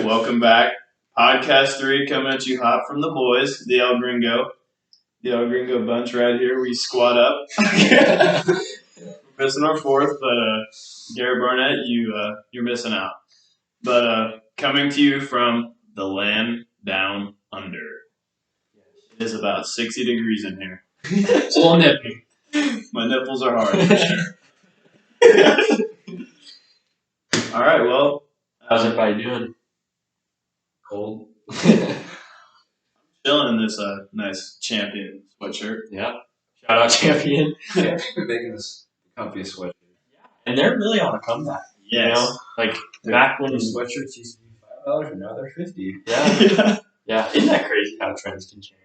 welcome back. Podcast 3 coming at you hot from the boys, the El Gringo. The El Gringo bunch right here. We squad up. Missing our fourth, but Garrett Barnett, you're missing out. But coming to you from the land down under. It is about 60 degrees in here. It's a little nippy. My nipples are hard for sure. All right, well. How's everybody doing? Cold. Chilling in this nice champion sweatshirt. Yeah. Shout out champion. Yeah, making this comfy sweatshirt. And they're really on a comeback. Yes. You know? Like back when Those sweatshirts used to be $5 and now they're $50. Yeah. Yeah. Isn't that crazy how trends can change?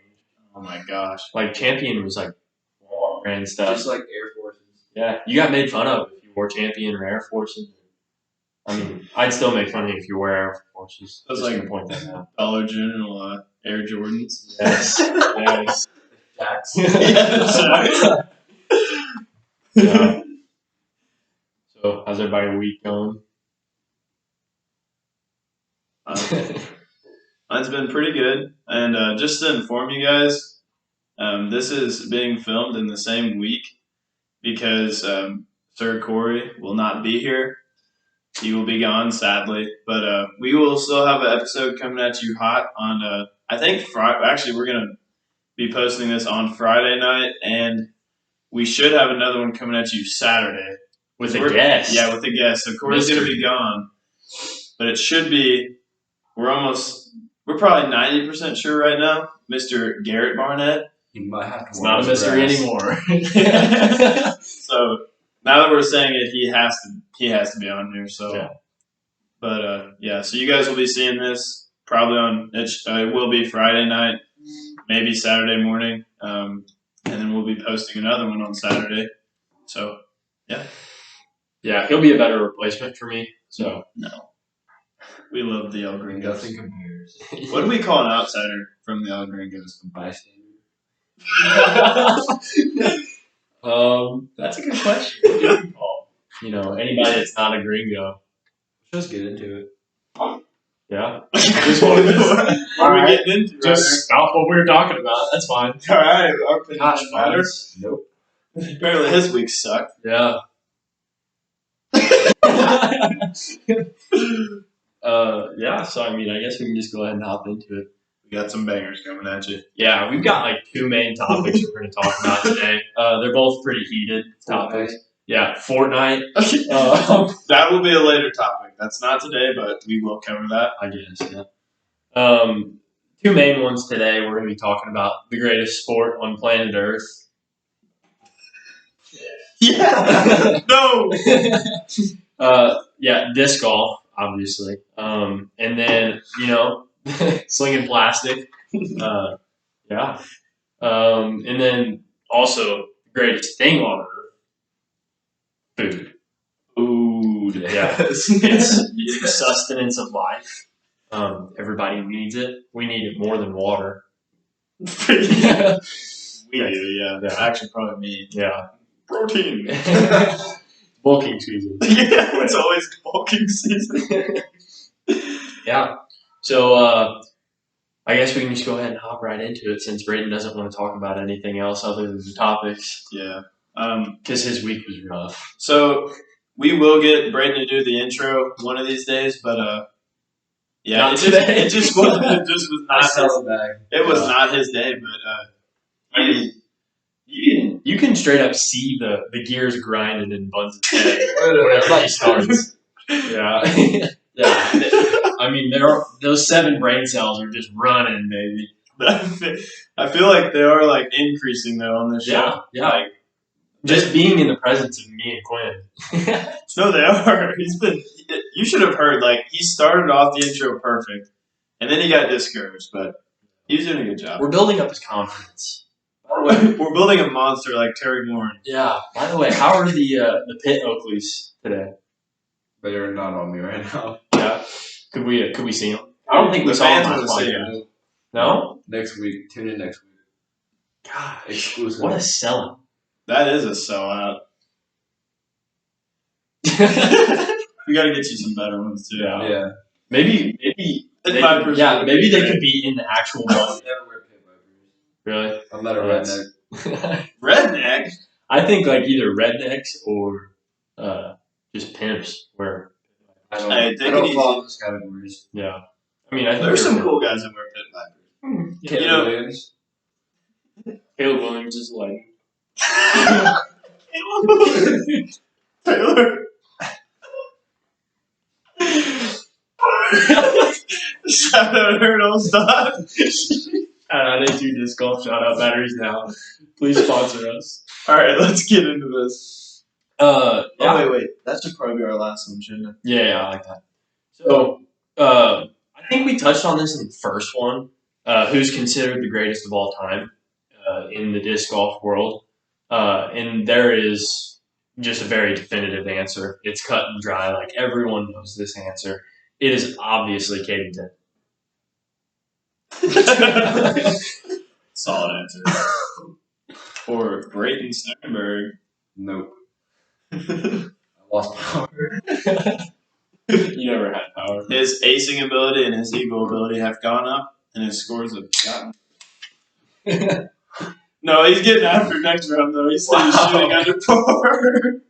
Oh my gosh. Like champion was like Walmart brand stuff. Just like Air Forces. Yeah. You got made fun of if you wore champion or Air Forces. I mean, I'd still make fun of you if you wear Air Forces. That's Just like gonna point that out. Dollar General Air Jordans. Yes. Yes. Jacks. Yeah. So, how's everybody week going? Mine's been pretty good. And just to inform you guys, this is being filmed in the same week because Sir Corey will not be here. He will be gone, sadly. But we will still have an episode coming at you hot on, I think, Friday. Actually, we're going to be posting this on Friday night, and we should have another one coming at you Saturday. With a guest. Yeah, with a guest. So Corey's going to be gone. But it should be, we're probably 90% sure right now, Mr. Garrett Barnett. You might have to It's not a mystery anymore. So now that we're saying it, he has to be on here. So, Yeah. But yeah, so you guys will be seeing this probably on. It will be Friday night, maybe Saturday morning, and then we'll be posting another one on Saturday. So yeah, Yeah, he'll be a better replacement for me. So, no, we love the El Gringos. Nothing compares. What do we call an outsider from the El Gringos? A bystander. That's a good question. You know, anybody that's not a gringo. Just get into it. Yeah. What are we getting into? Just stop what we were talking about. That's fine. All right. Our opinion Gosh, doesn't matter. Nope. Apparently, his week sucked. Yeah. Yeah, so I mean, I guess we can just go ahead and hop into it. We got some bangers coming at you. Yeah, we've got like two main topics we're going to talk about today. They're both pretty heated topics. Yeah, Fortnite. That will be a later topic. That's not today, but we will cover that. I guess, yeah. Two main ones today. We're going to be talking about the greatest sport on planet Earth. Yeah. No. Yeah, disc golf, obviously. And then, you know, slinging plastic. Yeah. And then also the greatest thing on Earth. Food. Food. Yeah. It's the sustenance of life. Everybody needs it. We need it more than water. We do, yeah. Yeah. Actually, probably me. Yeah. Protein. Bulking season. Yeah, it's always bulking season. Yeah. So I guess we can just go ahead and hop right into it since Braden doesn't want to talk about anything else other than the topics. Yeah. Because his week was rough. So we will get Braden to do the intro one of these days, but yeah, Not it today. just wasn't. It just was I not. sell the bag. It was not his day, but I mean, You can straight up see the gears grinding in Buns' head Whenever whenever he starts. Yeah. Yeah. I mean, those 7 brain cells are just running, baby. I feel like they are like increasing though on this Yeah. show. Yeah. Like, Just being in the presence of me and Quinn. no, they are. You should have heard. Like he started off the intro perfect, and then he got discouraged, but he was doing a good job. We're building up his confidence. We're building a monster like Terry Moore. Yeah. By the way, how are the Pit Oakleys today? But they're not on me right now. Yeah. Could we see them? I don't think we The saw them fans last wanna see podcast. them. No? Next week. Tune in next week. Gosh. Exclusive. What a selling. That is a sellout. We got to get you some better ones too. Yeah. Yeah. Maybe Pit They Vipers yeah, would maybe be they great. could be in the actual I one. never wear pit vipers. Really? I'm not a redneck. Redneck. I think like either rednecks or just pimps. Where I don't, Hey, take I don't it fall easy. in those categories. yeah, I mean I think There's they're some cool guys that wear Pit Vipers. Caleb You know- Williams. Caleb Williams is like Taylor. Shout out Hurdles Dot. they do disc golf. Shout out Batteries Now. Please sponsor us. All right, let's get into this. Yeah. Oh wait. That should probably be our last one, shouldn't it? Yeah, I like that. So, I think we touched on this in the first one. Who's considered the greatest of all time in the disc golf world? And there is just a very definitive answer. It's cut and dry. Like everyone knows this answer. It is obviously Kadington. Solid answer. Or Brayton Sternberg. Nope. I lost power. You never had power. His acing ability and his eagle ability have gone up, and his scores have gotten. No, he's getting after next round though. He's still shooting under par.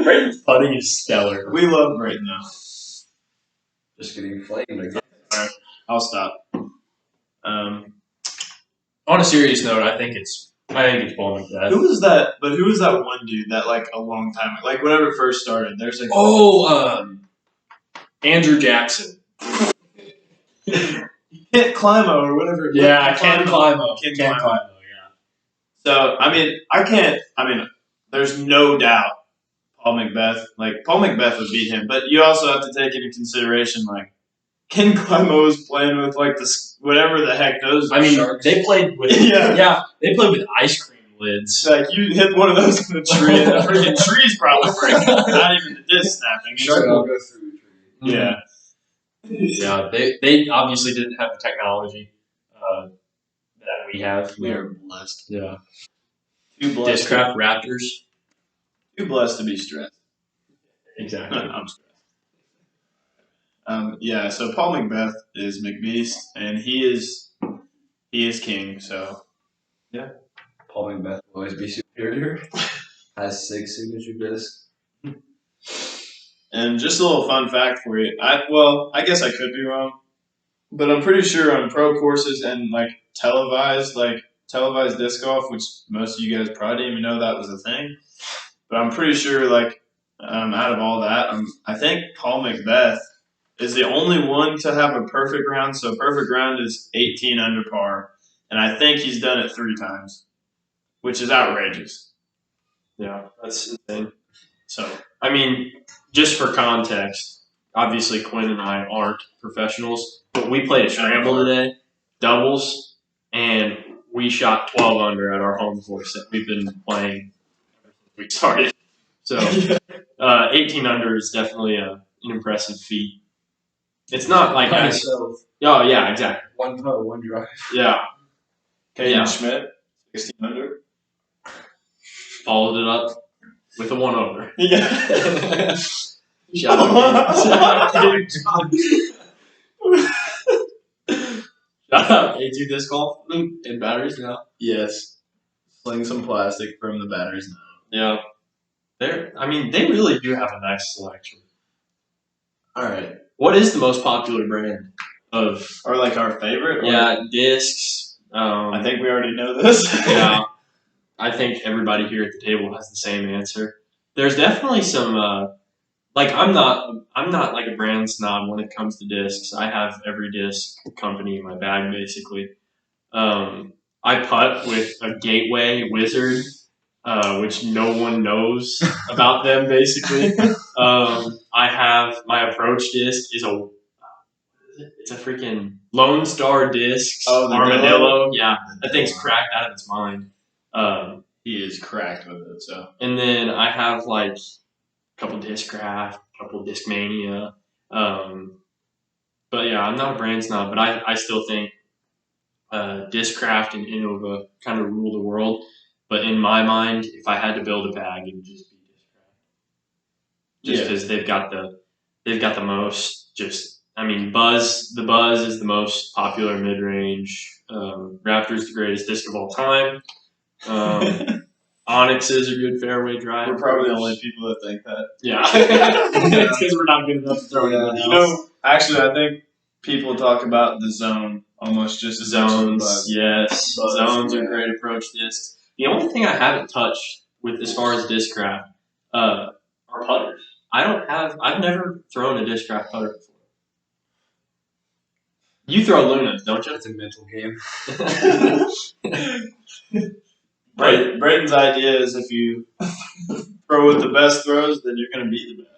Brayton's putting is stellar. We love Brayton though. Just getting flamed again. I'll stop. On a serious note, I think it's Paul McBeth. Who was that? But who was that one dude that like a long time, like whenever it first started? There's like Andrew Jackson. Kent Climo or whatever. Yeah, Ken Climo. Ken Ken Climo. Climo, yeah. So I mean, there's no doubt Paul McBeth. Like Paul McBeth would beat him, but you also have to take into consideration like Ken Climo is playing with like this whatever the heck those. I mean, sharks. they played with Yeah. they played with ice cream lids. It's like you hit one of those in the tree, and the freaking tree's probably breaking. Not even the disc snapping. Shark will go through the tree. Yeah. Yeah, they obviously didn't have the technology that we have. We are blessed. Yeah. Too blessed. Discraft Raptors. Too blessed to be stressed. Exactly. I'm stressed. Yeah, so Paul McBeth is McBeast, and he is king. So Paul McBeth will always be superior. Has 6 signature discs. and just a little fun fact for you. I guess I could be wrong, but I'm pretty sure on pro courses and like televised disc golf, which most of you guys probably didn't even know that was a thing. But I'm pretty sure like out of all that, I think Paul McBeth is the only one to have a perfect round. So perfect round is 18 under par, and I think he's done it 3 times, which is outrageous. Yeah, that's insane. So I mean, just for context, obviously Quinn and I aren't professionals, but we played a scramble today, doubles, and we shot 12 under at our home course that we've been playing ever since we started. So 18 under is definitely an impressive feat. It's not like By as himself. oh yeah, exactly. 1 putt, 1 drive. Yeah, Caden Yeah. Schmidt, 16 under. followed it up with a 1 over. Yeah. Shout out Shout out A2 Disc Golf in Batteries Now. Yes. Sling some plastic from the batteries now. Yeah. They really do have a nice selection. All right. What is the most popular brand of Or like our favorite? Or- discs? I think we already know this. yeah. I think everybody here at the table has the same answer. There's definitely some I'm not like a brand snob when it comes to discs. I have every disc company in my bag basically. I putt with a Gateway Wizard, which no one knows about them basically. I have my approach disc is it's a freaking Lone Star Discs Oh, the Armadillo. Yeah, that thing's cracked out of its mind. He is cracked with it, so. And then I have like a couple Discraft, a couple Discmania. But yeah, I'm not a brand snob, but I still think Discraft and Innova kind of rule the world. But in my mind, if I had to build a bag, it would just be Discraft. Just because they've got the most just I mean, the Buzz is the most popular mid range. Raptor's the greatest disc of all time. Onyx is a good fairway drive. We're probably the only people that think that. Yeah, it's because we're not good enough to throw anything You else. know, actually, I think people talk about the zone almost just as much as the Zones, Buzz. yes, Buzz, zones are yeah. great approach discs. The only thing I haven't touched with as far as discraft are putters. I've never thrown a discraft putter before. You throw Lunas, don't you? It's a mental game. Braden's idea is if you throw with the best throws, then you're going to beat the best.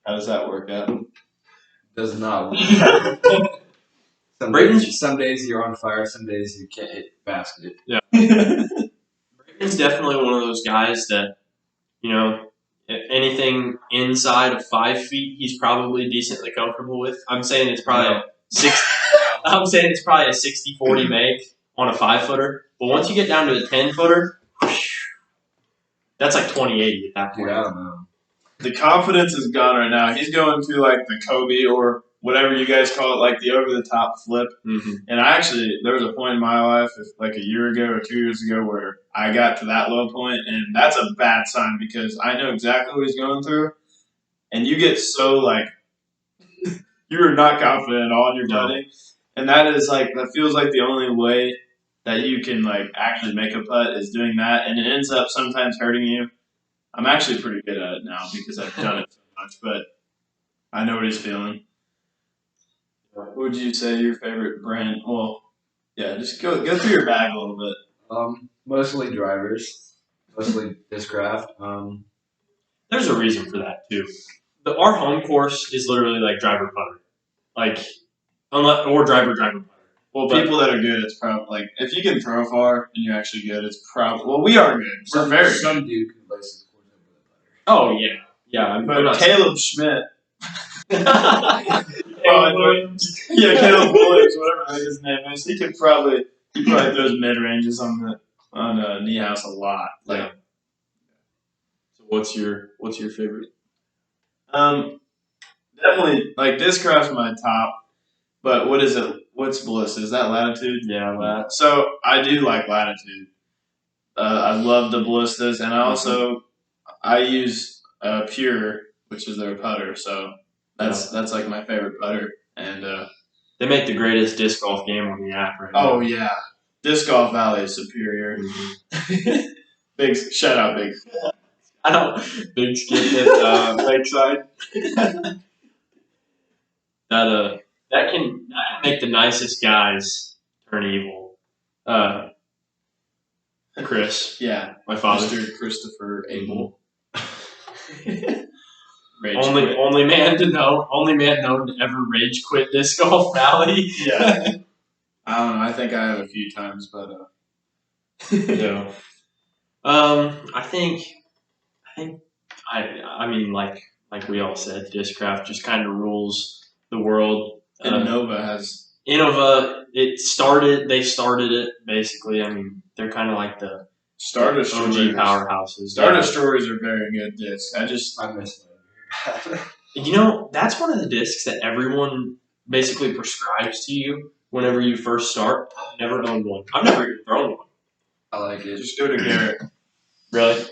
How does that work out? Does not work. Braden's- Some days you're on fire, some days you can't hit basket. Braden's definitely one of those guys that, you know, anything inside of 5 feet, he's probably decently comfortable with. I'm saying it's probably I'm saying it's probably a 60-40 make on a 5-footer. But once you get down to a 10-footer, that's like 20-80 at that point. Dude, I don't know. The confidence is gone right now. He's going to like the Kobe or whatever you guys call it, like the over-the-top flip. Mm-hmm. And there was a point in my life, like a year ago or 2 years ago, where I got to that low point, and that's a bad sign because I know exactly what he's going through, and you get so like you are not confident at all in your No. putting, and that feels like the only way that you can like actually make a putt is doing that, and it ends up sometimes hurting you. I'm actually pretty good at it now because I've done it so much, but I know what he's feeling. What would you say your favorite brand? Well, yeah, just go through your bag a little bit. Mostly drivers, mostly discraft. There's a reason for that too. Our home course is literally like driver putter, or driver putter. Well, people that are good, it's probably like if you can throw far and you're actually good, it's probably we are good. We're very good. Some dude can lace his course over the putter. Oh yeah. I'm But not Caleb Schmidt, Caleb Williams. yeah, Caleb Williams, whatever his name is, he probably throws mid ranges on knee house a lot. Like, Yeah. So what's your favorite? Definitely like Discraft's my top. But what is it? What's Bliss? Is that Latitude? Yeah, So I do like Latitude. I love the Ballistas, and I use Pure, which is their putter. So that's like my favorite putter. And they make the greatest disc golf game on the app right oh now. yeah, Disc Golf Valley is superior. Big shout out, Big. I don't big skip at Lakeside. That can make the nicest guys turn evil. Chris, Yeah, my father. Mr. Christopher Abel. Rage only quit. only man known to ever rage quit Disc Golf Valley. Yeah. I don't know. I think I have a few times, but Yeah. I mean, like we all said, Discraft just kind of rules the world. Innova has Innova, they started it basically. I mean, they're kind of like the Stardust OG Stories. powerhouses. Stardust Stories are very good discs. I miss that. You know, that's one of the discs that everyone basically prescribes to you whenever you first start. I've never owned one. I've never even thrown one. I like it. Just do it to Garrett. Really?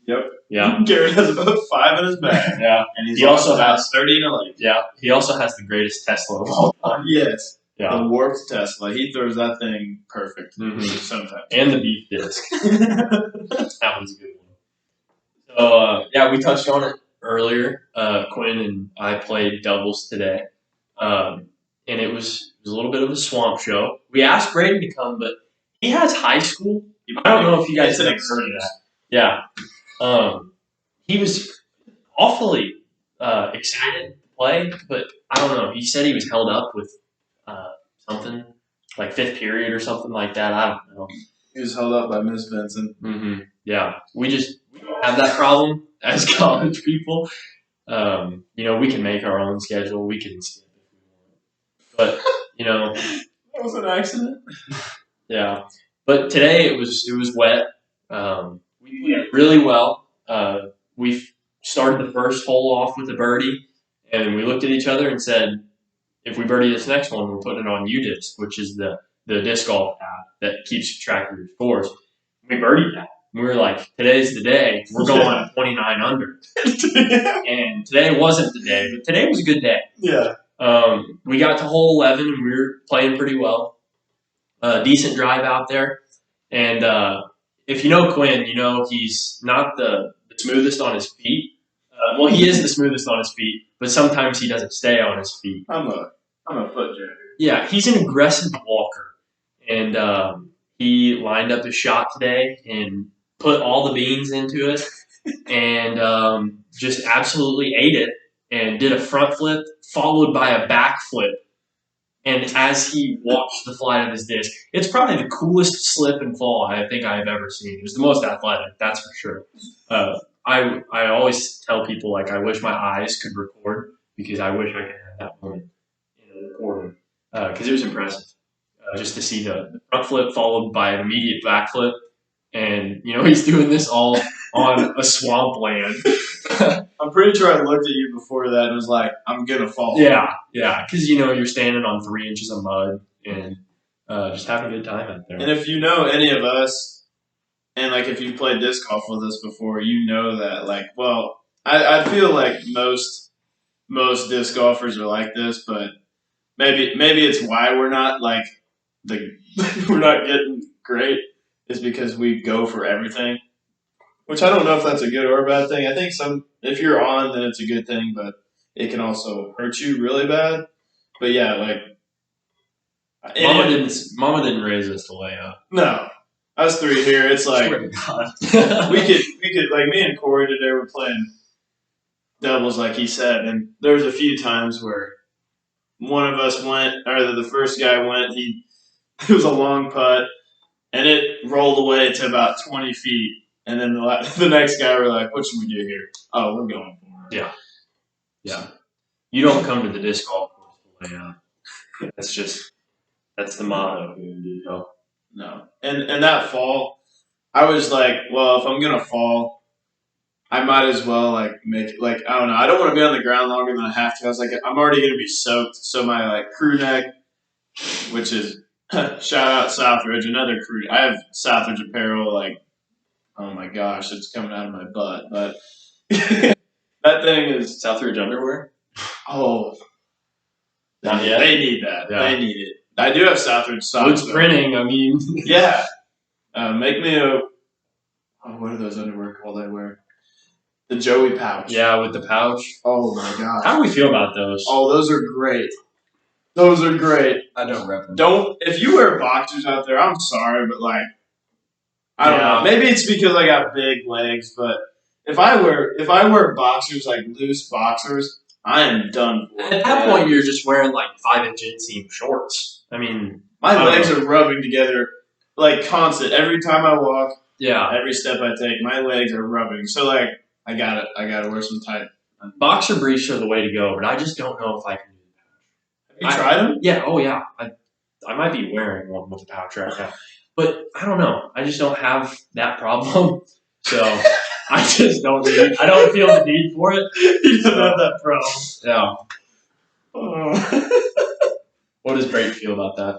Yep. Yeah. Garrett has about 5 in his bag, Yeah. and He also has 30 in a leg. Yeah. He also has the greatest Tesla of all time. Yes. Yeah. The warped Tesla. He throws that thing perfect. Mhm. Sometimes. And the beef disc. That one's a good one. So, yeah, we touched on it earlier. Quinn and I played doubles today. And it was a little bit of a swamp show. We asked Braden to come, but he has high school. I don't know if you guys have ever heard of that. Yeah. He was awfully excited to play, but I don't know. He said he was held up with something like fifth period or something like that. I don't know. He was held up by Miss Vincent. Mm-hmm. Yeah, we don't have that problem as college people. You know, we can make our own schedule. We can skip if we want. But you know, That was an accident. yeah. But today it was wet. We played really well. We started the first hole off with a birdie, and we looked at each other and said, if we birdie this next one, we're putting it on UDisc, which is the disc golf app that keeps track of your scores. We birdied that. We were like, today's the day. We're going 29 under. And today wasn't the day, but today was a good day. Yeah. We got to hole 11 and we were playing pretty well. Decent drive out there. And if you know Quinn, you know he's not the smoothest on his feet. Well, he is the smoothest on his feet, but sometimes he doesn't stay on his feet. I'm a foot dragger. Yeah, he's an aggressive walker. And he lined up his shot today and put all the beans into it and just absolutely ate it and did a front flip followed by a back flip. And as he watched the flight of his disc, it's probably the coolest slip and fall I think I have ever seen. It was the most athletic, that's for sure. I always tell people, like, I wish my eyes could record because I wish I could have that moment in a recording because it was impressive. Just to see the front flip followed by an immediate back flip. And, you know, he's doing this all on a swampland. I'm pretty sure I looked at you before that and was like, I'm going to fall. Yeah, because, you know, you're standing on 3 inches of mud and just having a good time out there. And if you know any of us, and, like, if you've played disc golf with us before, you know that, like, well, I feel like most disc golfers are like this, but maybe it's why we're not, like, we're not getting great is because we go for everything, which I don't know if that's a good or a bad thing. I think if you're on, then it's a good thing, but it can also hurt you really bad. But yeah, like Mama didn't raise us to lay up. No, us three here, it's like Swear to God. we could like me and Corey today were playing doubles, like he said, and there was a few times where one of us went, or the first guy went, it was a long putt, and it rolled away to about 20 feet. And then the next guy were like, what should we do here? Oh, we're going for it. Yeah. You don't come to the disc golf course to lay up. That's the motto. No. And that fall, I was like, well, if I'm going to fall, I might as well, like, make it, like, I don't know. I don't want to be on the ground longer than I have to. I was like, I'm already going to be soaked. So my, like, crew neck, which is, shout out Southridge, another crew. I have Southridge apparel, like, oh my gosh, it's coming out of my butt. But that thing is Southridge underwear? Oh, Not yet. they need that. Yeah. They need it. I do have Southridge socks. Woods printing, I mean. Yeah. Make me what are those underwear called I wear? The Joey pouch. Yeah, with the pouch. Oh my gosh. How do we feel about those? Oh, those are great. Those are great. I don't rep them. If you wear boxers out there, I'm sorry, but like, I don't Yeah. know. Maybe it's because I got big legs, but if I wear boxers, like loose boxers, I am done for. At that point, you're just wearing like 5-inch inseam shorts. I mean, My I don't legs know. are rubbing together like constant. Every time I walk, Yeah, every step I take, my legs are rubbing. So like, I gotta wear some tight. boxer briefs are the way to go, but I just don't know if I can do that. Have you tried them? Yeah, oh yeah. I might be wearing one with a pouch right now. But I don't know. I just don't have that problem. So I just don't I don't feel the need for it. You don't have that problem. Yeah. Oh. What does Brayton feel about that?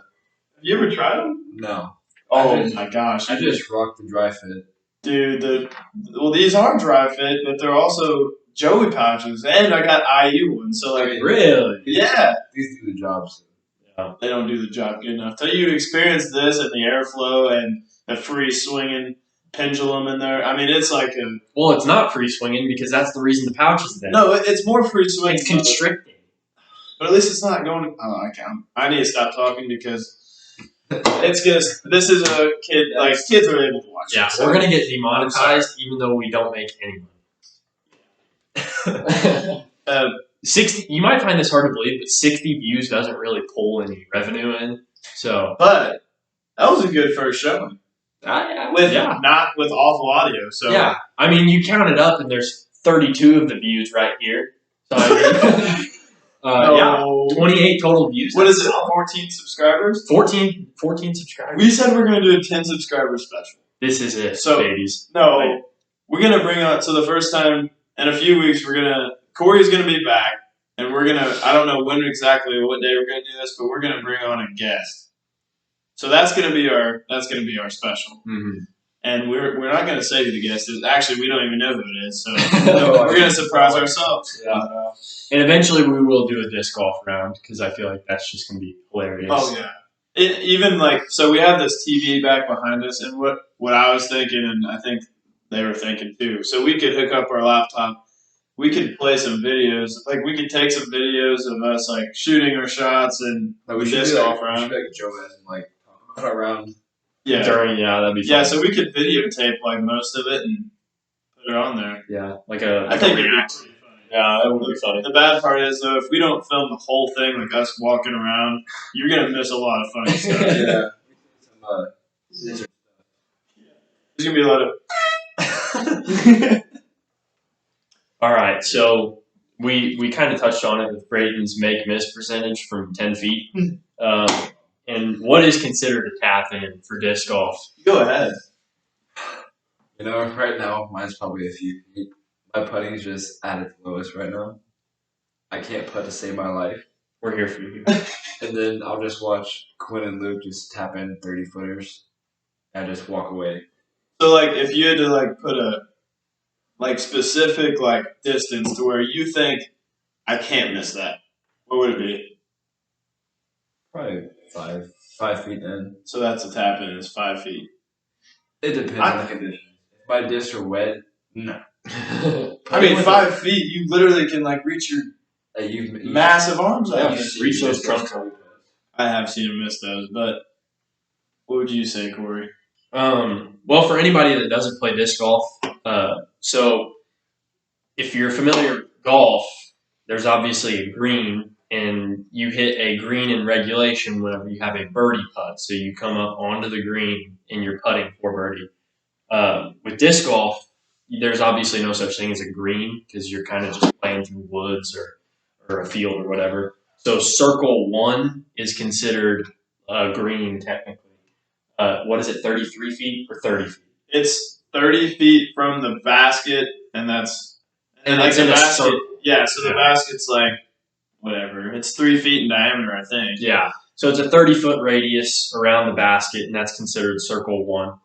Have you ever tried them? No. Oh my gosh! I just rock the dry fit. Dude, these are dry fit, but they're also Joey pouches, and I got IU ones. So like, Really? yeah, These do the job. So. they don't do the job good enough. Till you experience this and the airflow and the free swinging pendulum in there. I mean, it's like a Well, it's not free swinging because that's the reason the pouch is there. no. It's more free swinging, It's constricting. but at least it's not going. Oh, I can't. I need to stop talking because it's just this is a kid. Like kids are able to watch. Yeah, it, so. we're gonna get demonetized even though we don't make any money. 60. You might find this hard to believe, but 60 views doesn't really pull any revenue in. So, But that was a good first showing. Not with awful audio. So yeah. I mean, you count it up, and there's 32 of the views right here. So I mean, No. 28 total views. What is it? 14 subscribers? 14 subscribers. We said we're going to do a 10 subscriber special. This is it, So- babies. No, we're going to bring on. So the first time in a few weeks, Corey's going to be back. and I don't know what day we're gonna do this, but we're gonna bring on a guest. So that's gonna be our special. Mm-hmm. And we're not gonna say who the guest is. Actually, we don't even know who it is. So No, we're gonna surprise ourselves. Yeah. And eventually we will do a disc golf round because I feel like that's just gonna be hilarious. Oh yeah. Even so we have this TV back behind us, and what I was thinking, and I think they were thinking too. So we could hook up our laptop. We could play some videos. Like we could take some videos of us like shooting our shots and Like, we should disc do golf like, round. Joe and like talk about our round. Yeah. That'd be fun. Yeah, so we could videotape like most of it and put it on there. Yeah, I think it'd be pretty funny. Yeah, it would be funny. The bad part is though, if we don't film the whole thing, like us walking around, you're gonna miss a lot of funny stuff. Yeah. Some, There's gonna be a lot of. All right, so we kind of touched on it with Braden's make miss percentage from 10 feet. And what is considered a tap in for disc golf? Go ahead. You know, right now mine's probably a few feet. My putting is just at its lowest right now. I can't putt to save my life. We're here for you. And then I'll just watch Quinn and Luke just tap in 30 footers and just walk away. So like, if you had to like put a like specific like distance to where you think I can't miss that, what would it be? Probably 5 feet in. So that's a tap in. Is 5 feet. It depends on the conditions. If my discs are wet, no. I mean, 5 feet. You literally can like reach your massive arms out. Yeah, reach those trunks. I have seen him miss those, but what would you say, Corey? Well, for anybody that doesn't play disc golf, so if you're familiar with golf, there's obviously a green, and you hit a green in regulation whenever you have a birdie putt. So you come up onto the green and you're putting for birdie. With disc golf, there's obviously no such thing as a green because you're kind of just playing through woods or a field or whatever. So circle one is considered a green technically. What is it, 33 feet or 30 feet? It's 30 feet from the basket, and that's like it's the in a basket. circle. Yeah, so the basket's like whatever. It's 3 feet in diameter, I think. Yeah. So it's a 30-foot radius around the basket, and that's considered circle one.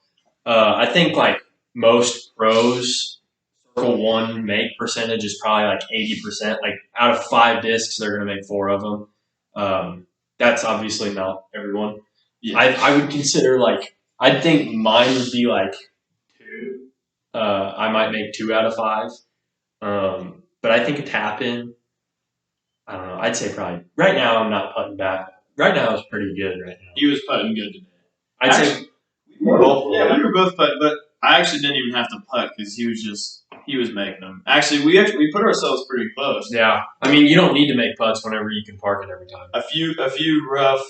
I think like most pros, circle one make percentage is probably like 80%. Like out of 5 discs, they're going to make 4 of them. That's obviously not everyone. Yeah. I would consider I think mine would be like 2. I might make 2 out of 5. But I think a tap in, I don't know. I'd say probably right now I'm not putting back. Right now it's pretty good right now. He was putting good today. I'd say we were both putting, but I actually didn't even have to putt because he was making them. Actually, we put ourselves pretty close. yeah. I mean, you don't need to make putts whenever you can park it every time. A few rough.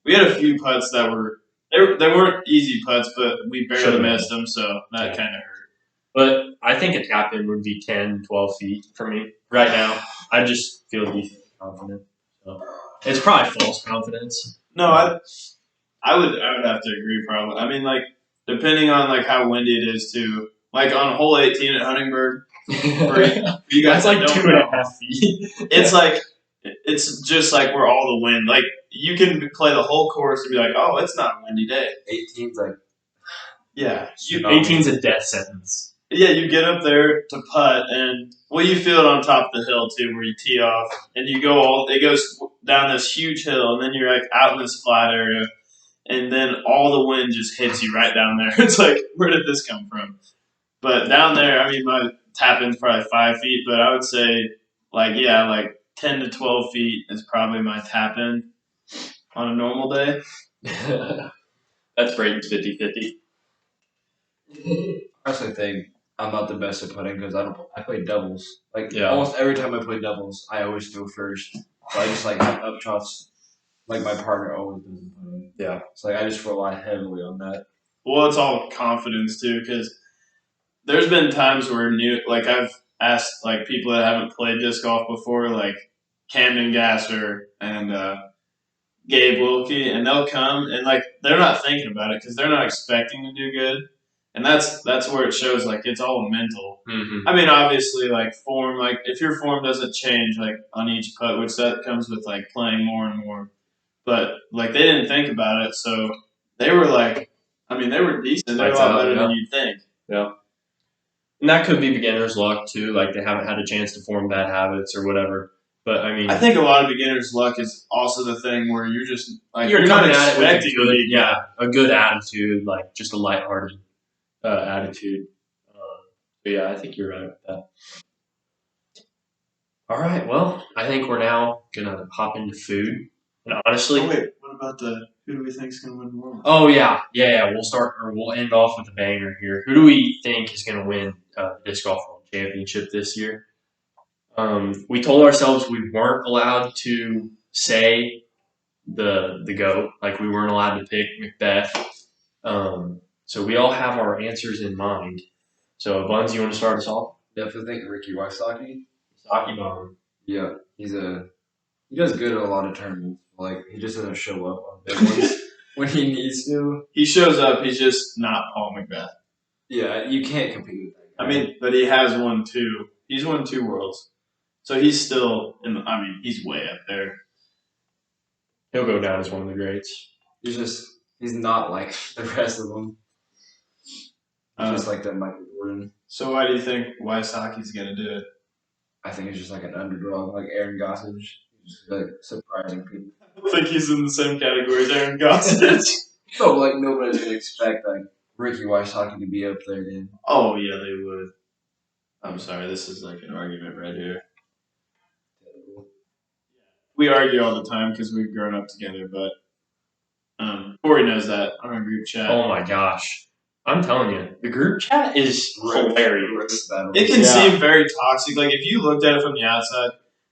We had a few putts that were they weren't easy putts, but we barely Should've missed them, so that Yeah. kind of hurt. But I think a tap in would be 10, 12 feet for me right now. I just feel decently confident. So it's probably false confidence. No, I would have to agree probably. I mean, like depending on like how windy it is too. Like on hole 18 at Huntingburg, for you guys That's like that don't 2.5 feet. it's like it's just like where all the wind. Like you can play the whole course and be like, oh, it's not a windy day. 18's like Yeah, 18's a death sentence. yeah, you get up there to putt, and you feel it on top of the hill too, where you tee off, and you go it goes down this huge hill, and then you're like out in this flat area, and then all the wind just hits you right down there. It's like, where did this come from? But down there, I mean, my tap in's probably 5 feet, but I would say like 10 to 12 feet is probably my tap in on a normal day. That's Braden's 50-50. I honestly think I'm not the best at putting because I play doubles. Like Yeah. almost every time I play doubles, I always go first. So I just like have up shots. Like my partner always does in putting. Yeah. So like I just rely heavily on that. Well, it's all confidence too, because there's been times where I've asked like people that haven't played disc golf before, like Camden Gasser and Gabe Wilkie, and they'll come and like they're not thinking about it because they're not expecting to do good, and that's where it shows like it's all mental. Mm-hmm. I mean, obviously, like form, like if your form doesn't change like on each putt, which that comes with like playing more and more. But like they didn't think about it, so they were like, I mean, they were decent. They were a Lights lot out, better yeah. than you'd think. Yeah. And that could be beginner's luck too. Like they haven't had a chance to form bad habits or whatever. But I mean, I think a lot of beginners' luck is also the thing where you're just like you're not coming at it with expecting to be a good attitude, like just a lighthearted attitude. But yeah, I think you're right with that. All right, well, I think we're now gonna hop into food. And honestly, Oh wait, what about the who do we think's gonna win World? oh yeah. We'll end off with a banger here. Who do we think is gonna win the disc golf world championship this year? We told ourselves we weren't allowed to say the goat, like we weren't allowed to pick Macbeth. So we all have our answers in mind. So Buns, you want to start us off? Definitely think Ricky Wysocki. Saki Bum. Yeah, he does good at a lot of tournaments. Like he just doesn't show up on big ones when he needs to. He shows up. He's just not Paul Macbeth. Yeah, you can't compete with that guy. I mean, but he has won two. He's won two worlds, so he's still in. I mean, he's way up there. He'll go down as one of the greats. He's not like the rest of them. He's just like that Michael Jordan. So why do you think Wysoki's gonna do it? I think he's just like an underdog, like Aaron Gossage. He's just like surprising people. I think he's in the same category as Aaron Gossage. No, like nobody's gonna expect like Ricky Wysocki to be up there again. Oh yeah, they would. I'm sorry, this is like an argument right here. We argue all the time because we've grown up together, but Corey knows that on our group chat. Oh my gosh. I'm telling you, the group chat is hilarious. It can seem very toxic, like if you looked at it from the outside,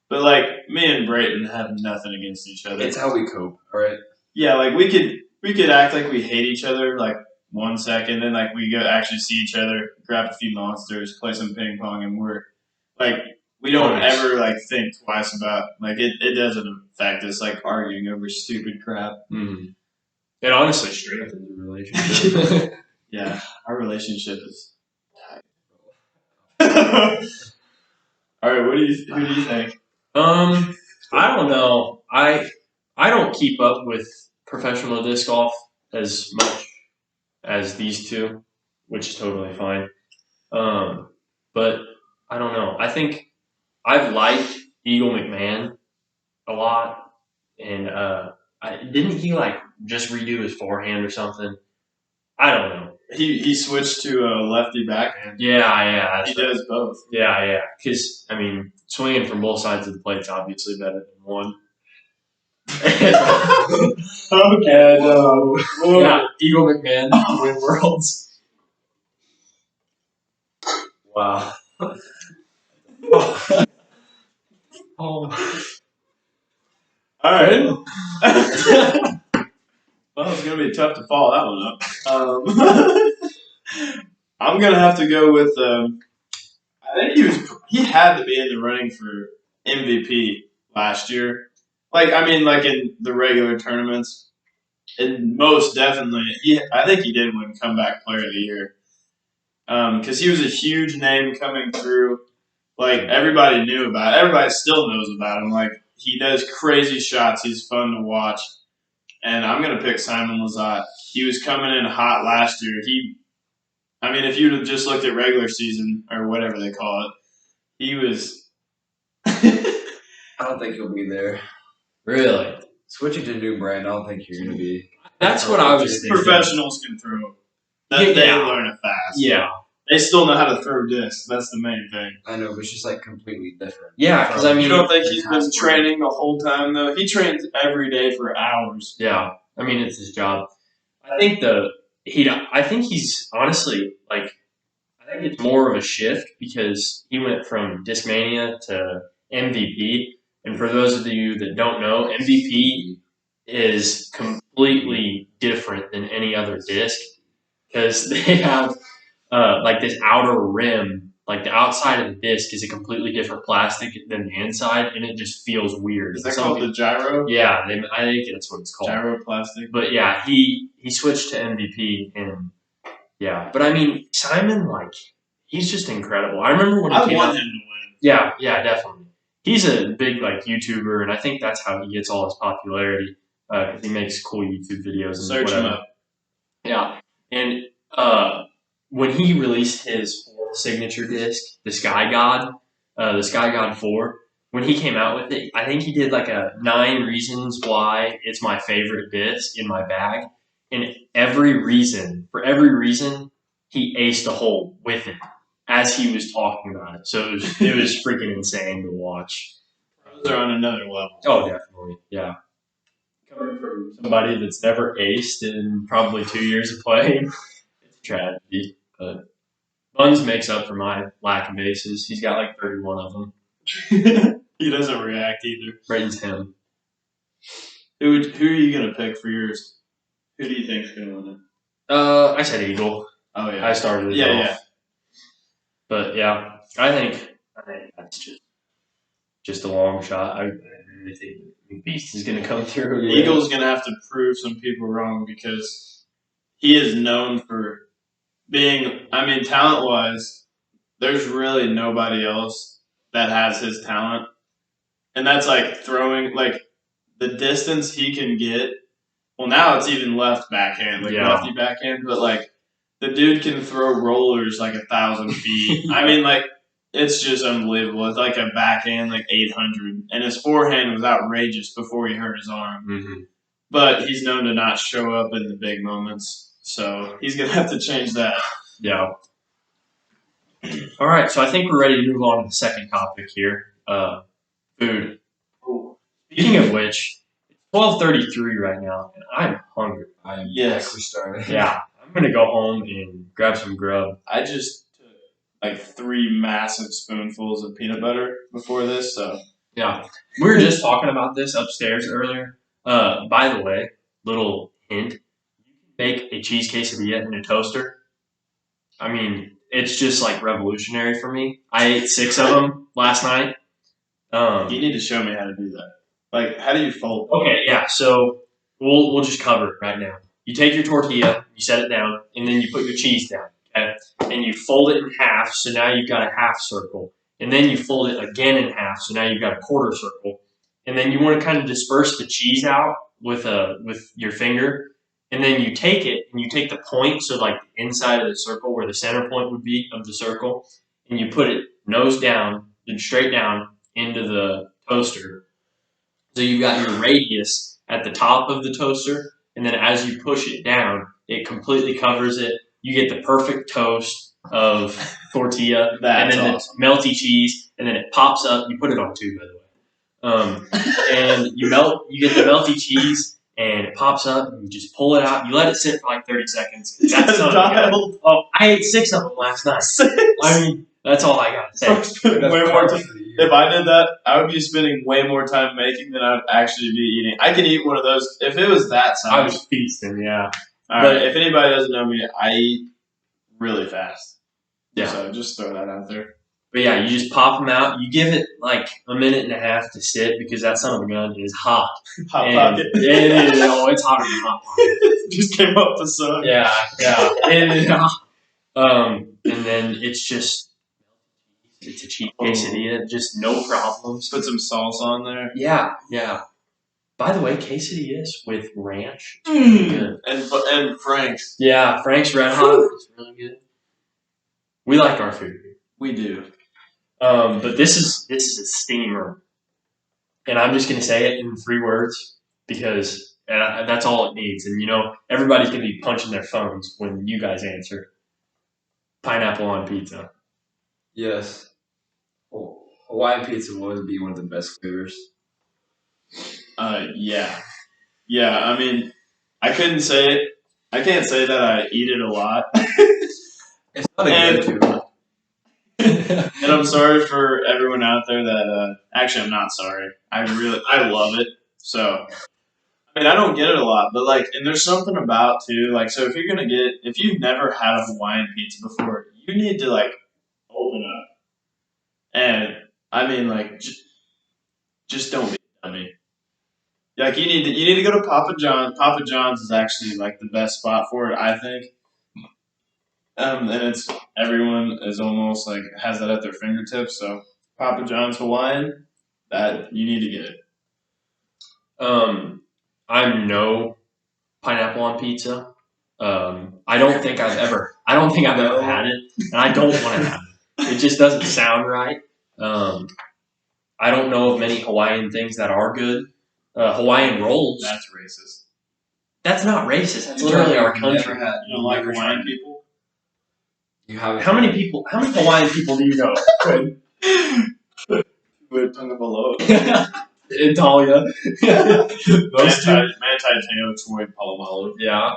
but like me and Brayton have nothing against each other. It's how we cope, alright? Yeah, like we could act like we hate each other like 1 second, and like we go actually see each other, grab a few monsters, play some ping pong, and we're like we don't ever like think twice about like it doesn't affect us like arguing over stupid crap. Mm. It honestly strengthens the relationship. Yeah, our relationship is tight. All right, who do you think? I don't know. I don't keep up with professional disc golf as much as these two, which is totally fine. But I don't know. I think I've liked Eagle McMahon a lot, and didn't he like just redo his forehand or something? I don't know. He switched to a lefty backhand. Yeah. He does both. Yeah. Because, I mean, swinging from both sides of the plate is obviously better than one. Okay. Yeah, Eagle McMahon to win worlds. Wow. All right. Well, it's going to be tough to follow that one up. I'm going to have to go with. I think he had to be in the running for MVP last year. Like I mean, like in the regular tournaments, and most definitely, I think he did win Comeback Player of the Year because he was a huge name coming through. Like everybody knew about it. Everybody still knows about him. Like he does crazy shots. He's fun to watch. And I'm going to pick Simon Lizotte. He was coming in hot last year. I mean, if you'd have just looked at regular season or whatever they call it, he was. I don't think he'll be there. Really? Switching to new brand, I don't think you're going to be. That's what I was thinking. Professionals can throw. They learn it fast. Yeah. They still know how to throw discs. That's the main thing. I know, but it's just like completely different. Yeah, because I mean, you don't think he's been training the whole time though? He trains every day for hours. Yeah, I mean it's his job. I think he's honestly like. I think it's more of a shift because he went from Discmania to MVP, and for those of you that don't know, MVP is completely different than any other disc because they have. Like this outer rim, like the outside of the disc is a completely different plastic than the inside, and it just feels weird. Is that called the gyro? Yeah, I think that's what it's called. Gyro plastic. But yeah, he switched to MVP, and Yeah, but I mean, Simon, like, he's just incredible. I remember when he I came want out. him to win. Yeah, yeah, definitely. He's a big like YouTuber, and I think that's how he gets all his popularity because he makes cool YouTube videos and Search him whatever. up. Yeah, and uh, when he released his fourth signature disc, the Sky God 4, when he came out with it, I think he did like a 9 reasons why it's my favorite disc in my bag, and for every reason, he aced a hole with it as he was talking about it. So it was freaking insane to watch. Those are on another level. Oh, definitely, yeah. Coming from somebody that's never aced in probably 2 years of playing, it's a tragedy. But Buns makes up for my lack of aces. He's got like 31 of them. He doesn't react either. Brayton's him. Who are you gonna pick for yours? Who do you think's gonna win it? I said Eagle. Oh yeah. I started it Yeah, off. yeah. But yeah, I think that's just a long shot. I really think Beast is going to come through. Eagle's gonna have to prove some people wrong because he is known for being. I mean, talent wise, there's really nobody else that has his talent, and that's like throwing like the distance he can get. Well, now it's even left backhand, like Yeah. lefty backhand, but like the dude can throw rollers like 1,000 feet. I mean, like it's just unbelievable. It's like a backhand like 800, and his forehand was outrageous before he hurt his arm. Mm-hmm. But he's known to not show up in the big moments, so he's gonna have to change that. Yeah. All right, so I think we're ready to move on to the second topic here. Food. Speaking of which, it's 12:33 right now, and I'm hungry. I am Yes. actually starting. Yeah, I'm gonna go home and grab some grub. I just took like 3 massive spoonfuls of peanut butter before this, so Yeah, we were just talking about this upstairs earlier. By the way, little hint: you can make a cheese quesadilla in a toaster. I mean, it's just like revolutionary for me. I ate 6 of them last night. you need to show me how to do that. Like, how do you fold? Okay, yeah. So we'll just cover it right now. You take your tortilla, you set it down, and then you put your cheese down. Okay, and you fold it in half. So now you've got a half circle, and then you fold it again in half. So now you've got a quarter circle, and then you want to kind of disperse the cheese out with your finger, and then you take it and you take the point, so like the inside of the circle where the center point would be of the circle, and you put it nose down, then straight down into the toaster. So you've got your radius at the top of the toaster, and then as you push it down, it completely covers it. You get the perfect toast of tortilla, That's and then awesome. the melty cheese, and then it pops up. You put it on 2, by the way. And you get the melty cheese, and it pops up, and you just pull it out. You let it sit for like 30 seconds. That's That's not good. dialed. Oh, I ate 6 of them last night. I mean, that's all I got to say. Way more time. If I did that, I would be spending way more time making than I would actually be eating. I could eat one of those if it was that size. I was feasting, yeah. All right. If anybody doesn't know me, I eat really fast. Yeah. So just throw that out there. But yeah, you just pop them out. You give it like a minute and a half to sit because that son of a gun is hot. Hot And pocket. it is. Oh, it's hotter than hot pocket. Just came up the sun. Yeah. And then it's a cheap quesadilla, just no problems. Put some sauce on there. Yeah. By the way, quesadillas with ranch, really good. And Frank's. Yeah, Frank's Red Hot is really good. We like our food. We do. But this is a steamer, and I'm just gonna say it in 3 words because that's all it needs. And everybody's gonna be punching their phones when you guys answer. Pineapple on pizza. Yes. Hawaiian pizza will always be one of the best flavors. Yeah. I mean, I couldn't say it. I can't say that I eat it a lot. It's not a good food. And I'm sorry for everyone out there that. Actually, I'm not sorry. I love it. So, I mean, I don't get it a lot, but like, and there's something about too. Like, so if you've never had a Hawaiian pizza before, you need to like open up. And I mean, like, just don't be a dummy. Like, you need to go to Papa John's. Papa John's is actually like the best spot for it, I think. and it's everyone is almost like has that at their fingertips. So Papa John's Hawaiian, that you need to get it. I'm no pineapple on pizza. I don't think I've ever had it, and I don't want to have it. It just doesn't sound right. I don't know of many Hawaiian things that are good. Hawaiian rolls. That's racist. That's not racist. That's literally our country. You don't like Hawaiian people? You haven't. How many Hawaiian people do you know? With tongue below. Italia. Those two. Manti Teo, Troy Polamalu. Yeah.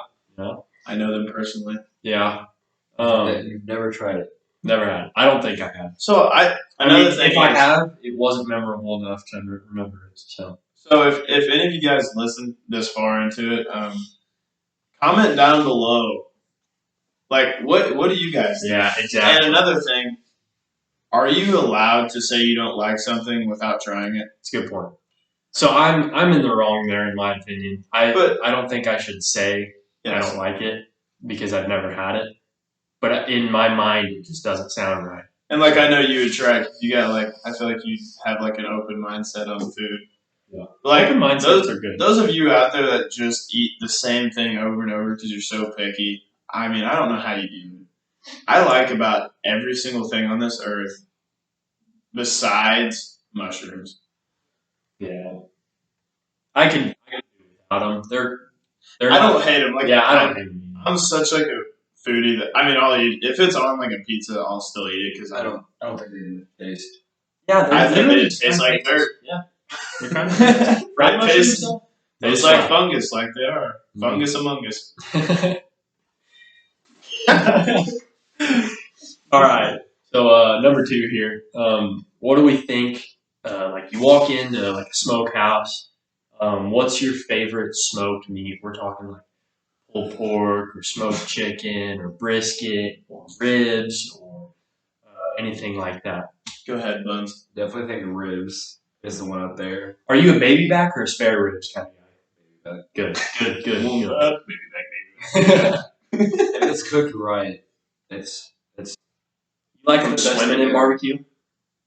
I know them personally. Yeah. You've never tried it. Never had it. I don't think I have. So another thing if I is- have, it wasn't memorable enough to remember it. So if any of you guys listen this far into it, comment down below. Like what do you guys think? yeah, exactly. And another thing, are you allowed to say you don't like something without trying it? It's a good point. So I'm in the wrong there in my opinion. I don't think I should say I Yes. don't like it because I've never had it. But in my mind, it just doesn't sound right. And like I know you would try. You got like I feel like you have like an open mindset on food. Yeah. Like Open mindsets are good. Those of you out there that just eat the same thing over and over because you're so picky. I mean, I don't know how you do it. I like about every single thing on this earth besides mushrooms. Yeah. I can do without them. They're I not- don't hate them. Like Yeah, I don't hate them. I'm such like a foodie that I mean, I'll eat if it's on like a pizza. I'll still eat it because I don't think they even taste. Yeah, I think literally it tastes like dirt. Yeah. They're kind of fried It mushrooms. tastes- though? It's like fungus, like they are Mhm. fungus among us. All right. So number 2 here. What do we think? Like you walk into like a smokehouse. What's your favorite smoked meat? We're talking like pulled pork or smoked chicken or brisket or ribs or anything like that. Go ahead, Buns. Definitely think ribs is the one up there. Are you a baby back or a spare ribs kind of guy? Baby Good. If it's cooked right, it's You like them Best thing swimming in ever. barbecue?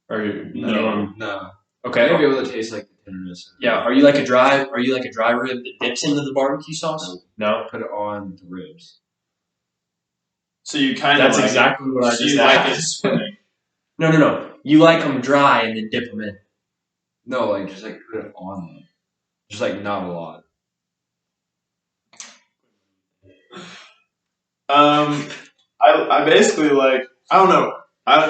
Or no. Okay. Maybe able to taste like the tenderness. Yeah. Are you like a dry rib that dips into the barbecue sauce? No. Put it on the ribs. So you kind of That's like exactly what I so just you like it asked. swimming. No. You like them dry and then dip them in. No, like just like put it on them. Just like not a lot. I basically like I don't know.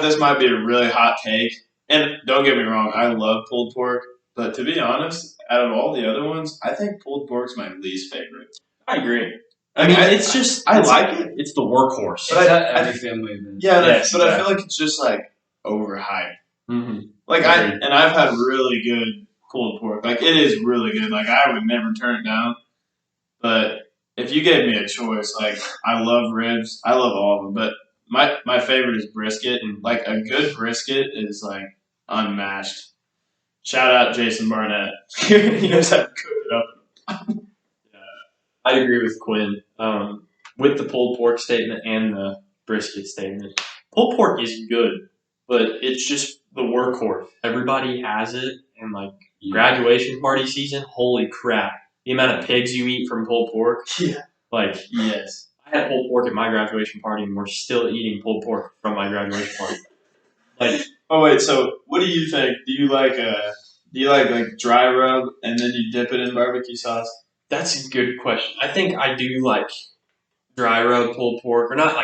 This might be a really hot take, and don't get me wrong, I love pulled pork. But to be honest, out of all the other ones, I think pulled pork's my least favorite. I agree. I I mean, mean, it's just I it's- like it. It's the workhorse. But It's I- at every family event. Yeah, Yes, but I exactly. feel like it's just like overhyped. Mm-hmm. Like Agreed. I've had really good pulled pork. Like it is really good. Like I would never turn it down. But if you gave me a choice, like I love ribs, I love all of them. But my favorite is brisket, and like a good brisket is like unmatched. Shout out Jason Barnett. He knows how to cook it up. I agree with Quinn with the pulled pork statement and the brisket statement. Pulled pork is good, but it's just the workhorse. Everybody has it, and like graduation party season, holy crap! The amount of pigs you eat from pulled pork. Yeah. Like Yes. I had pulled pork at my graduation party, and we're still eating pulled pork from my graduation party. Like Oh wait, so what do you think? Do you like dry rub and then you dip it in barbecue sauce? that's a good question. I think I do like dry rub pulled pork, or not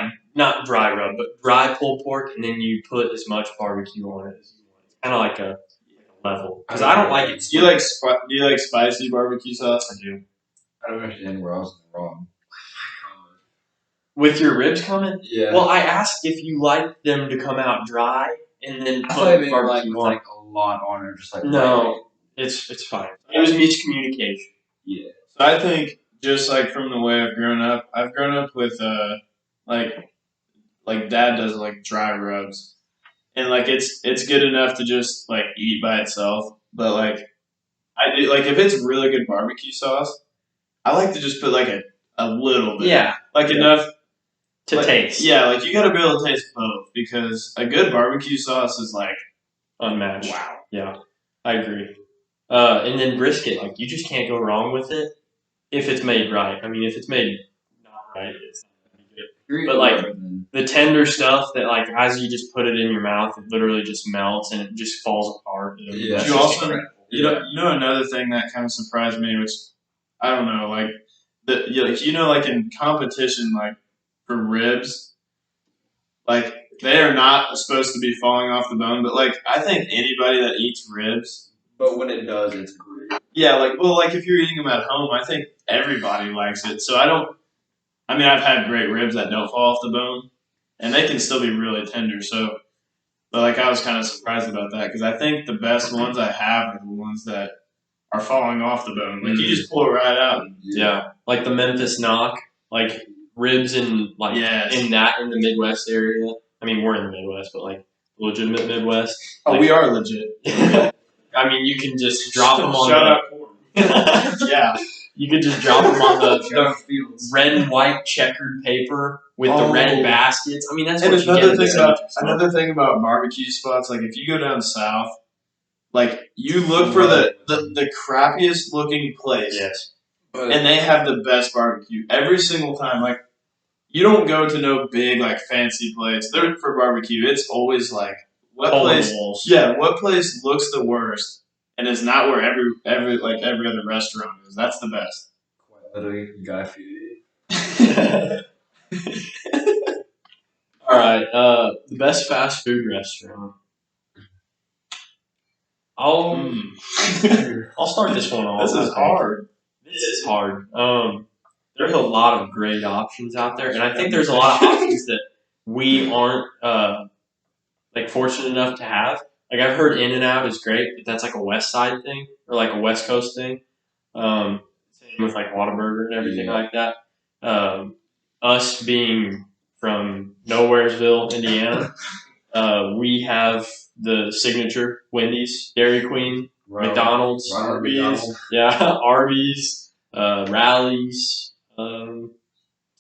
dry rub, but dry pulled pork, and then you put as much barbecue on it as you want. It's kind of like a level because I don't like it. Do you like spicy barbecue sauce? I do. I don't understand where I was wrong. With your ribs comment? Yeah. Well, I asked if you like them to come out dry and then I put thought it meant like barbecue with on. like a lot on it, just like No, it's fine. It was miscommunication. Yeah. So I think just like from the way I've grown up with like dad does like dry rubs, and like it's good enough to just like eat by itself. But like I do like if it's really good barbecue sauce, I like to just put like a little bit, Yeah. like enough to taste. Yeah, like you got to be able to taste both because a good barbecue sauce is like Unmatched. wow. Yeah, I agree. And then brisket, like you just can't go wrong with it if it's made right. I mean, if it's made not right, it's not gonna be good. But like the tender stuff that like as you just put it in your mouth, it literally just melts and it just falls apart. Yeah. That's You just also, incredible. you know another thing that kind of surprised me, which I don't know, like like in competition, like for ribs, like they are not supposed to be falling off the bone, but like I think anybody that eats ribs, But when it does, it's great. yeah, like if you're eating them at home, I think everybody likes it. So I don't. I mean, I've had great ribs that don't fall off the bone, and they can still be really tender. So, but like I was kind of surprised about that because I think the best ones I have are the ones that are falling off the bone. Like you just pull it right out. And, Yeah, like the Memphis knock, like ribs in like Yes. in the Midwest area. I mean, we're in the Midwest, but like legitimate Midwest. oh, Like- we are legit. I mean, you can just drop them on. Shout out. the, Yeah. You could just drop them on the Fields. red and white checkered paper with the red baskets. I mean, that's And what you another get. thing another thing about barbecue spots, like if you go down south, like you look for the crappiest looking place, Yes. But and they have the best barbecue every single time. Like you don't go to no big like fancy place. They're for barbecue. It's always like what Hole in place? the walls. Yeah, what place looks the worst and is not where every other restaurant is. That's the best. quite literally, Guy Fieri. All right. The best fast food restaurant. I'll start this one off. This I is think. hard. This is hard. There's a lot of great options out there, and I think there's a lot of options that we aren't like fortunate enough to have. Like I've heard In-N-Out is great, but that's like a West Side thing or like a West Coast thing. Same with like Whataburger and everything Yeah. like that. Us being from Nowheresville, Indiana, we have the signature Wendy's, Dairy Queen, McDonald's, Ronald Arby's. McDonald. yeah, Arby's, Rallies,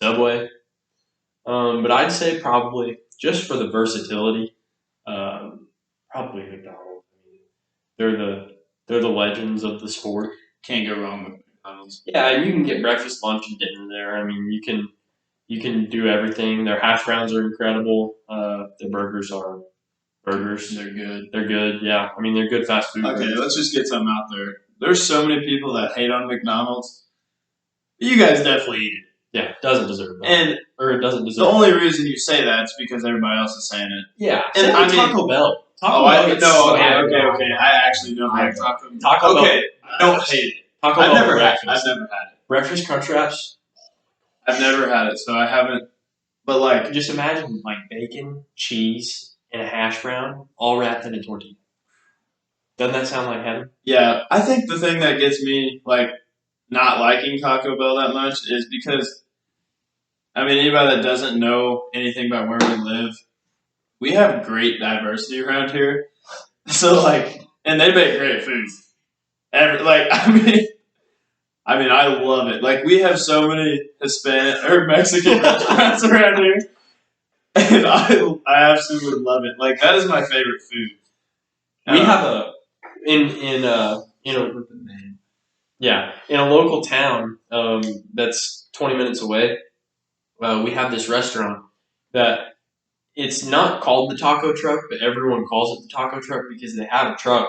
Subway. But I'd say probably just for the versatility, probably McDonald's. I mean, they're the legends of the sport. Can't go wrong with McDonald's. Yeah, and you can get breakfast, lunch, and dinner there. I mean, you can do everything. Their hash browns are incredible. Their burgers are burgers. They're good. They're good. Yeah, I mean they're good fast food. Okay, let's just get something out there. There's so many people that hate on McDonald's. You guys definitely eat it. Yeah, doesn't deserve that. And Or it doesn't the deserve. only reason you say that is because everybody else is saying it. Yeah, And same I with mean- Taco Bell. Taco Oh, Bell I gets no. Okay, slagged off. okay. I actually don't like Taco Bell. Taco Bell. Okay, I don't hate it. Taco I've Bell never had. breakfast. I've never had it. Breakfast crunch wraps. I've never had it, so I haven't. But like, Just imagine like bacon, cheese, and a hash brown all wrapped in a tortilla. Doesn't that sound like heaven? yeah, I think the thing that gets me like not liking Taco Bell that much is because, I mean, anybody that doesn't know anything about where we live, we have great diversity around here. So like, and they make great food. I mean, I love it. Like we have so many Hispanic or Mexican restaurants around here, and I absolutely love it. Like that is my favorite food. We have a in a local town that's 20 minutes away. We have this restaurant that it's not called the taco truck, but everyone calls it the taco truck because they have a truck.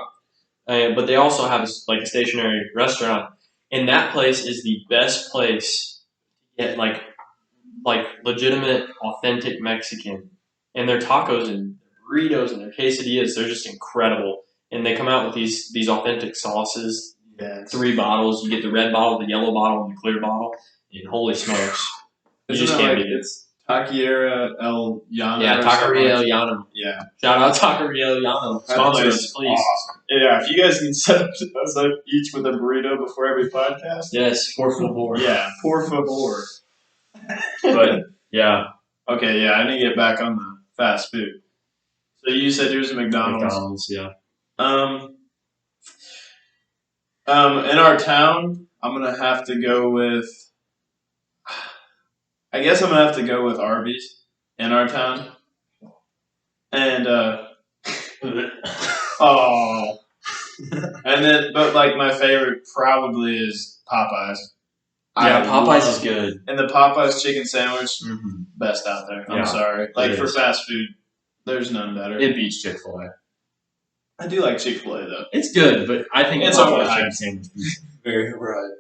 But they also have a stationary restaurant, and that place is the best place to get like legitimate, authentic Mexican. And their tacos and burritos and their quesadillas, they're just incredible. And they come out with these authentic sauces. Yeah. 3 bottles. You get the red bottle, the yellow bottle, and the clear bottle. And holy smokes, you Isn't just it can't like beat it. it's Taqueria El Llano? Yeah, or something Taqueria El like Llano. that? Yeah. Shout out Taqueria El Llano. That Sponsor place us, is please. awesome. Yeah, if you guys can set us up each with a burrito before every podcast. Yes, por favor. Yeah, por favor. But yeah, Okay, yeah, I need to get back on the fast food. So you said yours a McDonald's. yeah. In our town, I'm gonna have to go with. I guess I'm gonna have to go with Arby's in our town. And oh, and then but like my favorite probably is Popeyes. Yeah, I Popeyes love- is good. And the Popeyes chicken sandwich, Mm-hmm. best out there. I'm Yeah, sorry. Like it for is. fast food, there's none better. It beats Chick-fil-A. I do like Chick-fil-A though. It's good, but I think It's Popeyes overhyped. chicken sandwich beats it. Very right.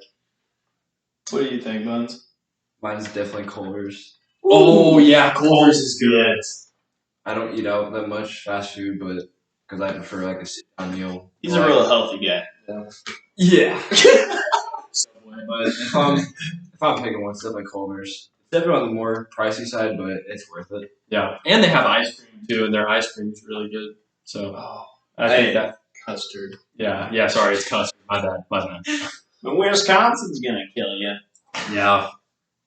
What do you think, Buns? Mine's definitely Culver's. Oh yeah, Culver's is good. I don't eat out that much fast food, but because I prefer like a sit-down meal. He's a real healthy guy. Yeah. But if I'm picking one, it's definitely Culver's. It's definitely on the more pricey side, but it's worth it. Yeah, and they have ice cream too, and their ice cream is really good. So Oh, I think that. custard. Yeah. Sorry, it's custard. My bad. But Wisconsin's gonna kill you. Yeah,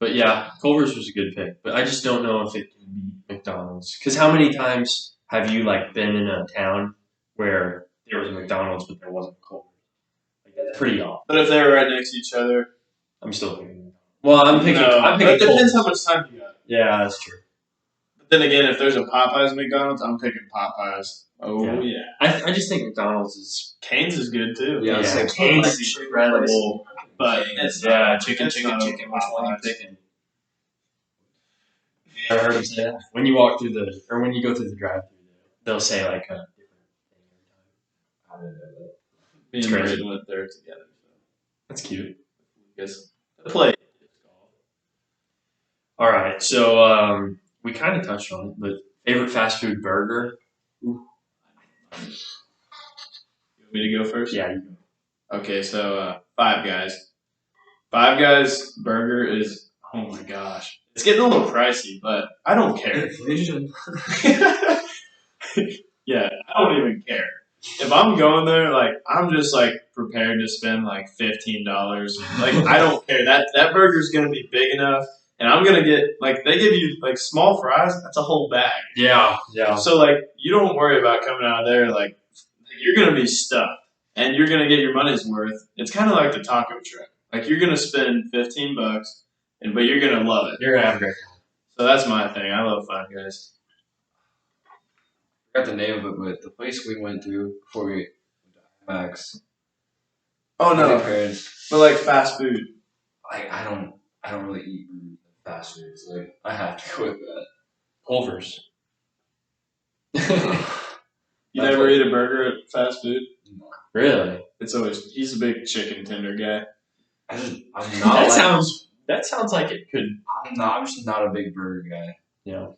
but yeah, Culver's was a good pick, but I just don't know if it can beat McDonald's. Because how many times have you like been in a town where there was a McDonald's but there wasn't a Culver's? Like that's pretty off. But if they were right next to each other, I'm still picking. Well, I'm picking. No, I'm but picking. it depends Culver's. how much time you got. Yeah, that's true. But then again, if there's a Popeyes McDonald's, I'm picking Popeyes. Oh yeah. I just think McDonald's is Cane's is good too. Yeah, it's like Cane's like is incredible. But it's Chicken. it's Which not one a you Popeyes. picking? I heard him say that. When you walk through when you go through the drive-thru, they'll say like a different thing every time. Me It's and crazy. Braden went there together. That's cute. Yes. Play. All right, so we kind of touched on it, but favorite fast food burger? You want me to go first? Yeah, you go. Okay, so Five Guys. Five Guys burger is, oh my gosh. It's getting a little pricey, but I don't care. Yeah, I don't even care. If I'm going there, like I'm just like prepared to spend like $15. Like I don't care. That burger's gonna be big enough, and I'm gonna get like they give you like small fries. That's a whole bag. Yeah. So like you don't worry about coming out of there like you're gonna be stuffed, and you're gonna get your money's worth. It's kind of like the taco truck. Like you're gonna spend $15, but you're gonna love it. You're gonna have a great time. So that's my thing. I love Five Guys. I forgot the name of it, but the place we went to before we went to IMAX. Oh my parents. but like fast food. Like I don't really eat fast food, so like, I have to go with that. Culver's. You That's never what- eat a burger at fast food? Really? It's always he's a big chicken tender guy. I'm not. That sounds like it could. I'm just not a big burger guy. Yeah.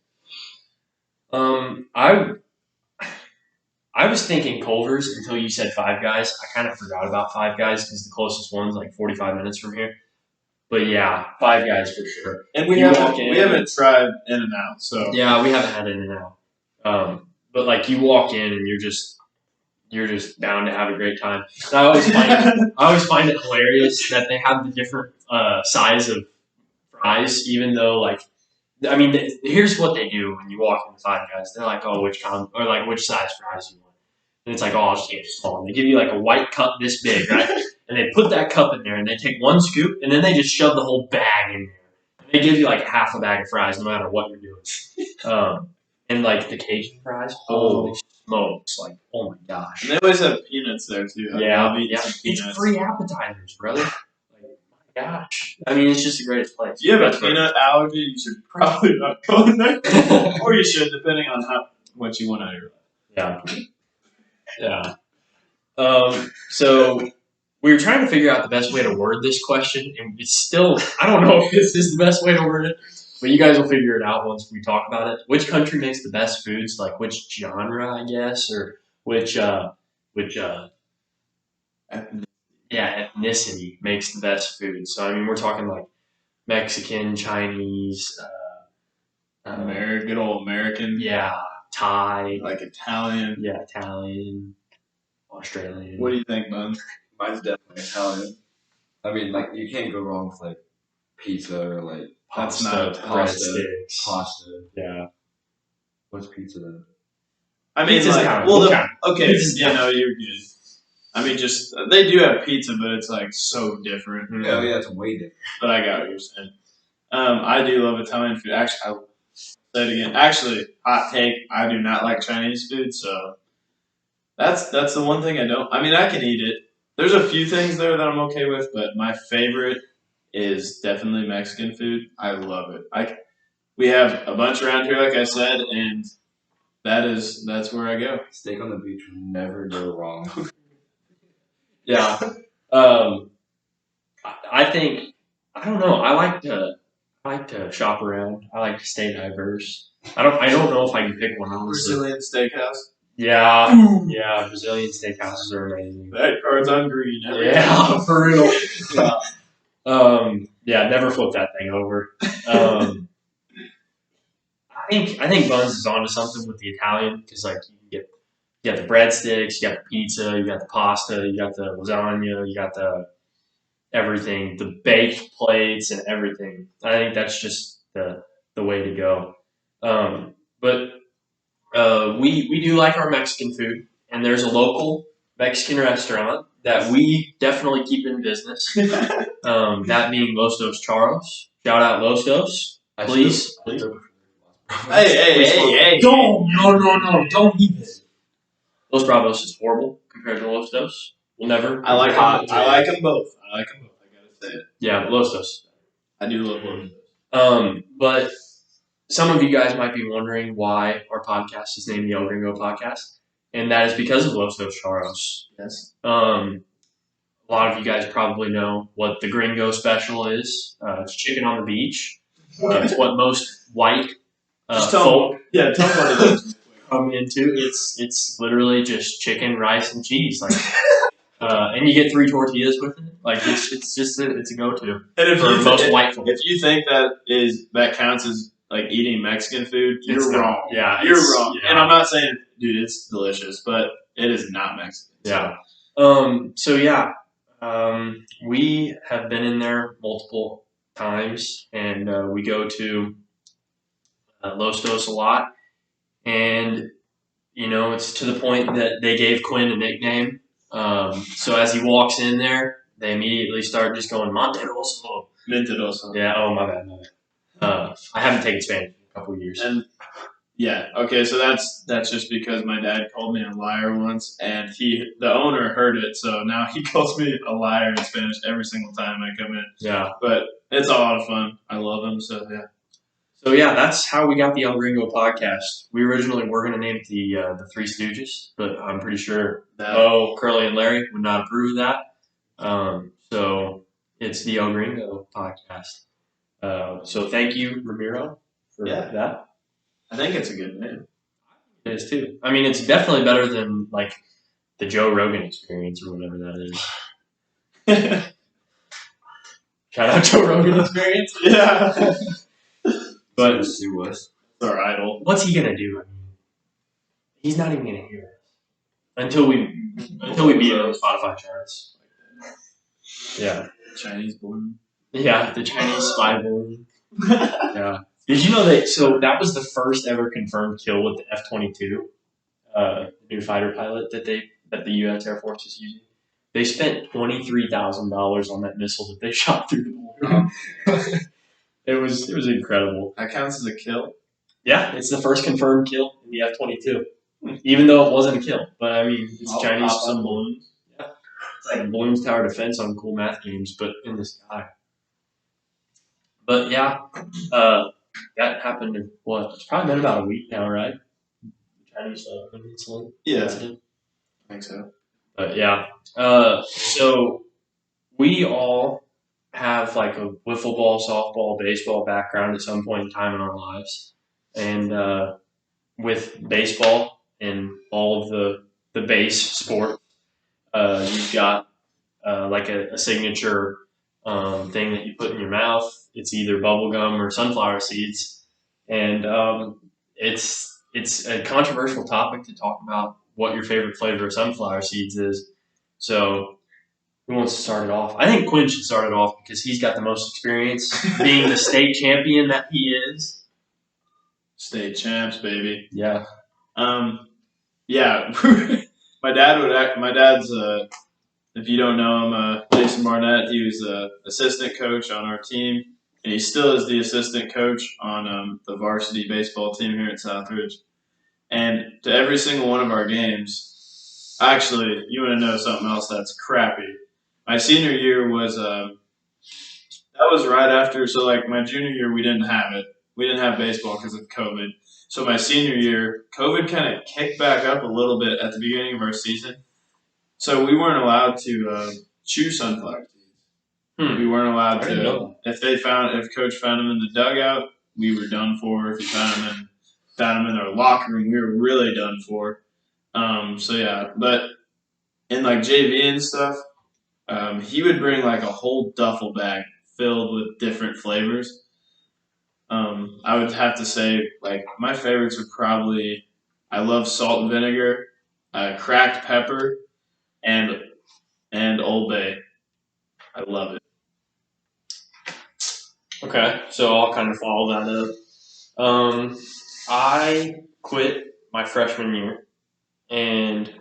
I was thinking Culver's until you said Five Guys. I kind of forgot about Five Guys because the closest one's like 45 minutes from here. But yeah, Five Guys for sure. And You walk in- we haven't tried In and Out, so Yeah, we haven't had In-N-Out. But like you walk in and you're just bound to have a great time. And I always find it hilarious that they have the different size of fries, even though like I mean, here's what they do when you walk into Five Guys. They're like, oh, which size fries you want? And it's like, oh, I'll just get small. And they give you like a white cup this big, right? And they put that cup in there, and they take one scoop, and then they just shove the whole bag in there. And they give you like half a bag of fries, no matter what you're doing. And like the Cajun fries, holy smokes! Like, oh my gosh. and they always have peanuts there too. Like, I'll eat some It's peanuts. free appetizers, brother. Like, my gosh. I mean, it's just the greatest place. If you have a Best burger. peanut allergy, you should probably not go in there. Or you should, depending on what you want out of your life. Yeah. So we were trying to figure out the best way to word this question, and it's still, I don't know if this is the best way to word it, but you guys will figure it out once we talk about it. Which country makes the best foods? Like which genre, I guess, or which ethnicity makes the best food. So I mean, we're talking like Mexican, Chinese, Good old American, yeah, Thai, like Italian. yeah, Italian, Australian. What do you think, Bun? Mine's definitely Italian. I mean, like you can't go wrong with like pizza or like That's Pasta, not breadsticks. pasta. Yeah. What's pizza then? I mean, Pizza's like, kind of- well, the, kind okay, Pizza's yeah, no, you're good. I mean, just they do have pizza, but it's like so different. Oh yeah, it's way different. But I got what you're saying. I do love Italian food. Actually, I'll say it again. Actually, hot take. I do not like Chinese food, so that's the one thing I don't. I mean, I can eat it. There's a few things there that I'm okay with, but my favorite is definitely Mexican food. I love it. We have a bunch around here, like I said, and that's where I go. Steak on the beach will never go wrong. Yeah. I think I don't know. I like to shop around. I like to stay diverse. I don't know if I can pick one honestly. Brazilian steakhouse. Yeah, Brazilian steakhouses are amazing. That card's on green. Yeah, for real. Yeah, never flip that thing over. I think Buns is onto something with the Italian because like you got the breadsticks, you got the pizza, you got the pasta, you got the lasagna, you got the everything, the baked plates and everything. I think that's just the way to go. But we do like our Mexican food, and there's a local Mexican restaurant that we definitely keep in business. That being Los Dos Charros. Shout out Los Dos, please. Hey. Don't don't even. Los Bravos is horrible compared to Los Dos. We'll never. I like hot. I like them both. I gotta say it. Yeah, Los Dos. I do love both. But some of you guys might be wondering why our podcast is named the El Gringo Podcast, and that is because of Los Dos Charros. Yes. A lot of you guys probably know what the Gringo special is. It's chicken on the beach. It's what most white folk tell them what it is. come into. It's literally just chicken, rice, and cheese. Like, and you get 3 tortillas with it. Like it's just it's a go-to And if for most white folk. if you think that counts as like eating Mexican food, It's you're not. wrong. Yeah, You're it's- wrong. yeah. And I'm not saying, dude, it's delicious, but it is not Mexican. Yeah. So yeah, we have been in there multiple times, and we go to Los Dos a lot, and you know it's to the point that they gave Quinn a nickname. So as he walks in there, they immediately start just going Monteroso. Mentiroso. Yeah. Oh my bad. I haven't taken Spanish in a couple of years. And yeah, okay, so that's just because my dad called me a liar once, and the owner heard it, so now he calls me a liar in Spanish every single time I come in. Yeah. But it's a lot of fun. I love him, so yeah. So yeah, that's how we got the El Gringo podcast. We originally were going to name it the Three Stooges, but I'm pretty sure Mo, Curly, and Larry would not approve of that. So it's the El Gringo podcast. So thank you, Ramiro, for that. I think it's a good name. It is too. I mean, it's definitely better than like the Joe Rogan Experience or whatever that is. Shout out Joe Rogan Experience. Yeah. But It's our idol. what's he gonna do? I mean, he's not even gonna hear us until we beat him on Spotify charts. Yeah, Chinese balloon. yeah, the Chinese spy balloon. Yeah. Did you know that? So that was the first ever confirmed kill with the F-22, new fighter pilot that the U.S. Air Force is using. They spent $23,000 on that missile that they shot through the balloon. It was incredible. That counts as a kill. Yeah, it's the first confirmed kill in the F-22, even though it wasn't a kill. But I mean, it's I'll Chinese pop some balloons. Yeah, it's like balloons tower defense on cool math games, but in the sky. But yeah, that happened in what? It's probably been about a week now, right? Chinese incident. Yeah. Incident. I think so. But yeah, so we all have like a with football, softball, baseball background at some point in time in our lives, and with baseball and all of the base sport, you've got like a signature thing that you put in your mouth. It's either bubble gum or sunflower seeds, and it's a controversial topic to talk about what your favorite flavor of sunflower seeds is. So who wants to start it off? I think Quinn should start it off because he's got the most experience being the state champion that he is. State champs, baby. Yeah. Yeah. My dad's if you don't know him, Jason Barnett, he was assistant coach on our team and he still is the assistant coach on the varsity baseball team here at Southridge. And to every single one of our games, actually, you want to know something else that's crappy? My senior year was that was right after. So like my junior year, we didn't have it. We didn't have baseball because of COVID. So my senior year, COVID kind of kicked back up a little bit at the beginning of our season. So we weren't allowed to chew sunflower seeds. We weren't allowed I didn't know to. If coach found them in the dugout, we were done for. If he found them in our locker room, we were really done for. So yeah, but in like JV and stuff, he would bring like a whole duffel bag filled with different flavors. I would have to say like my favorites are probably I love salt and vinegar, cracked pepper, and Old Bay. I love it. Okay, so I'll kind of follow that up. I quit my freshman year,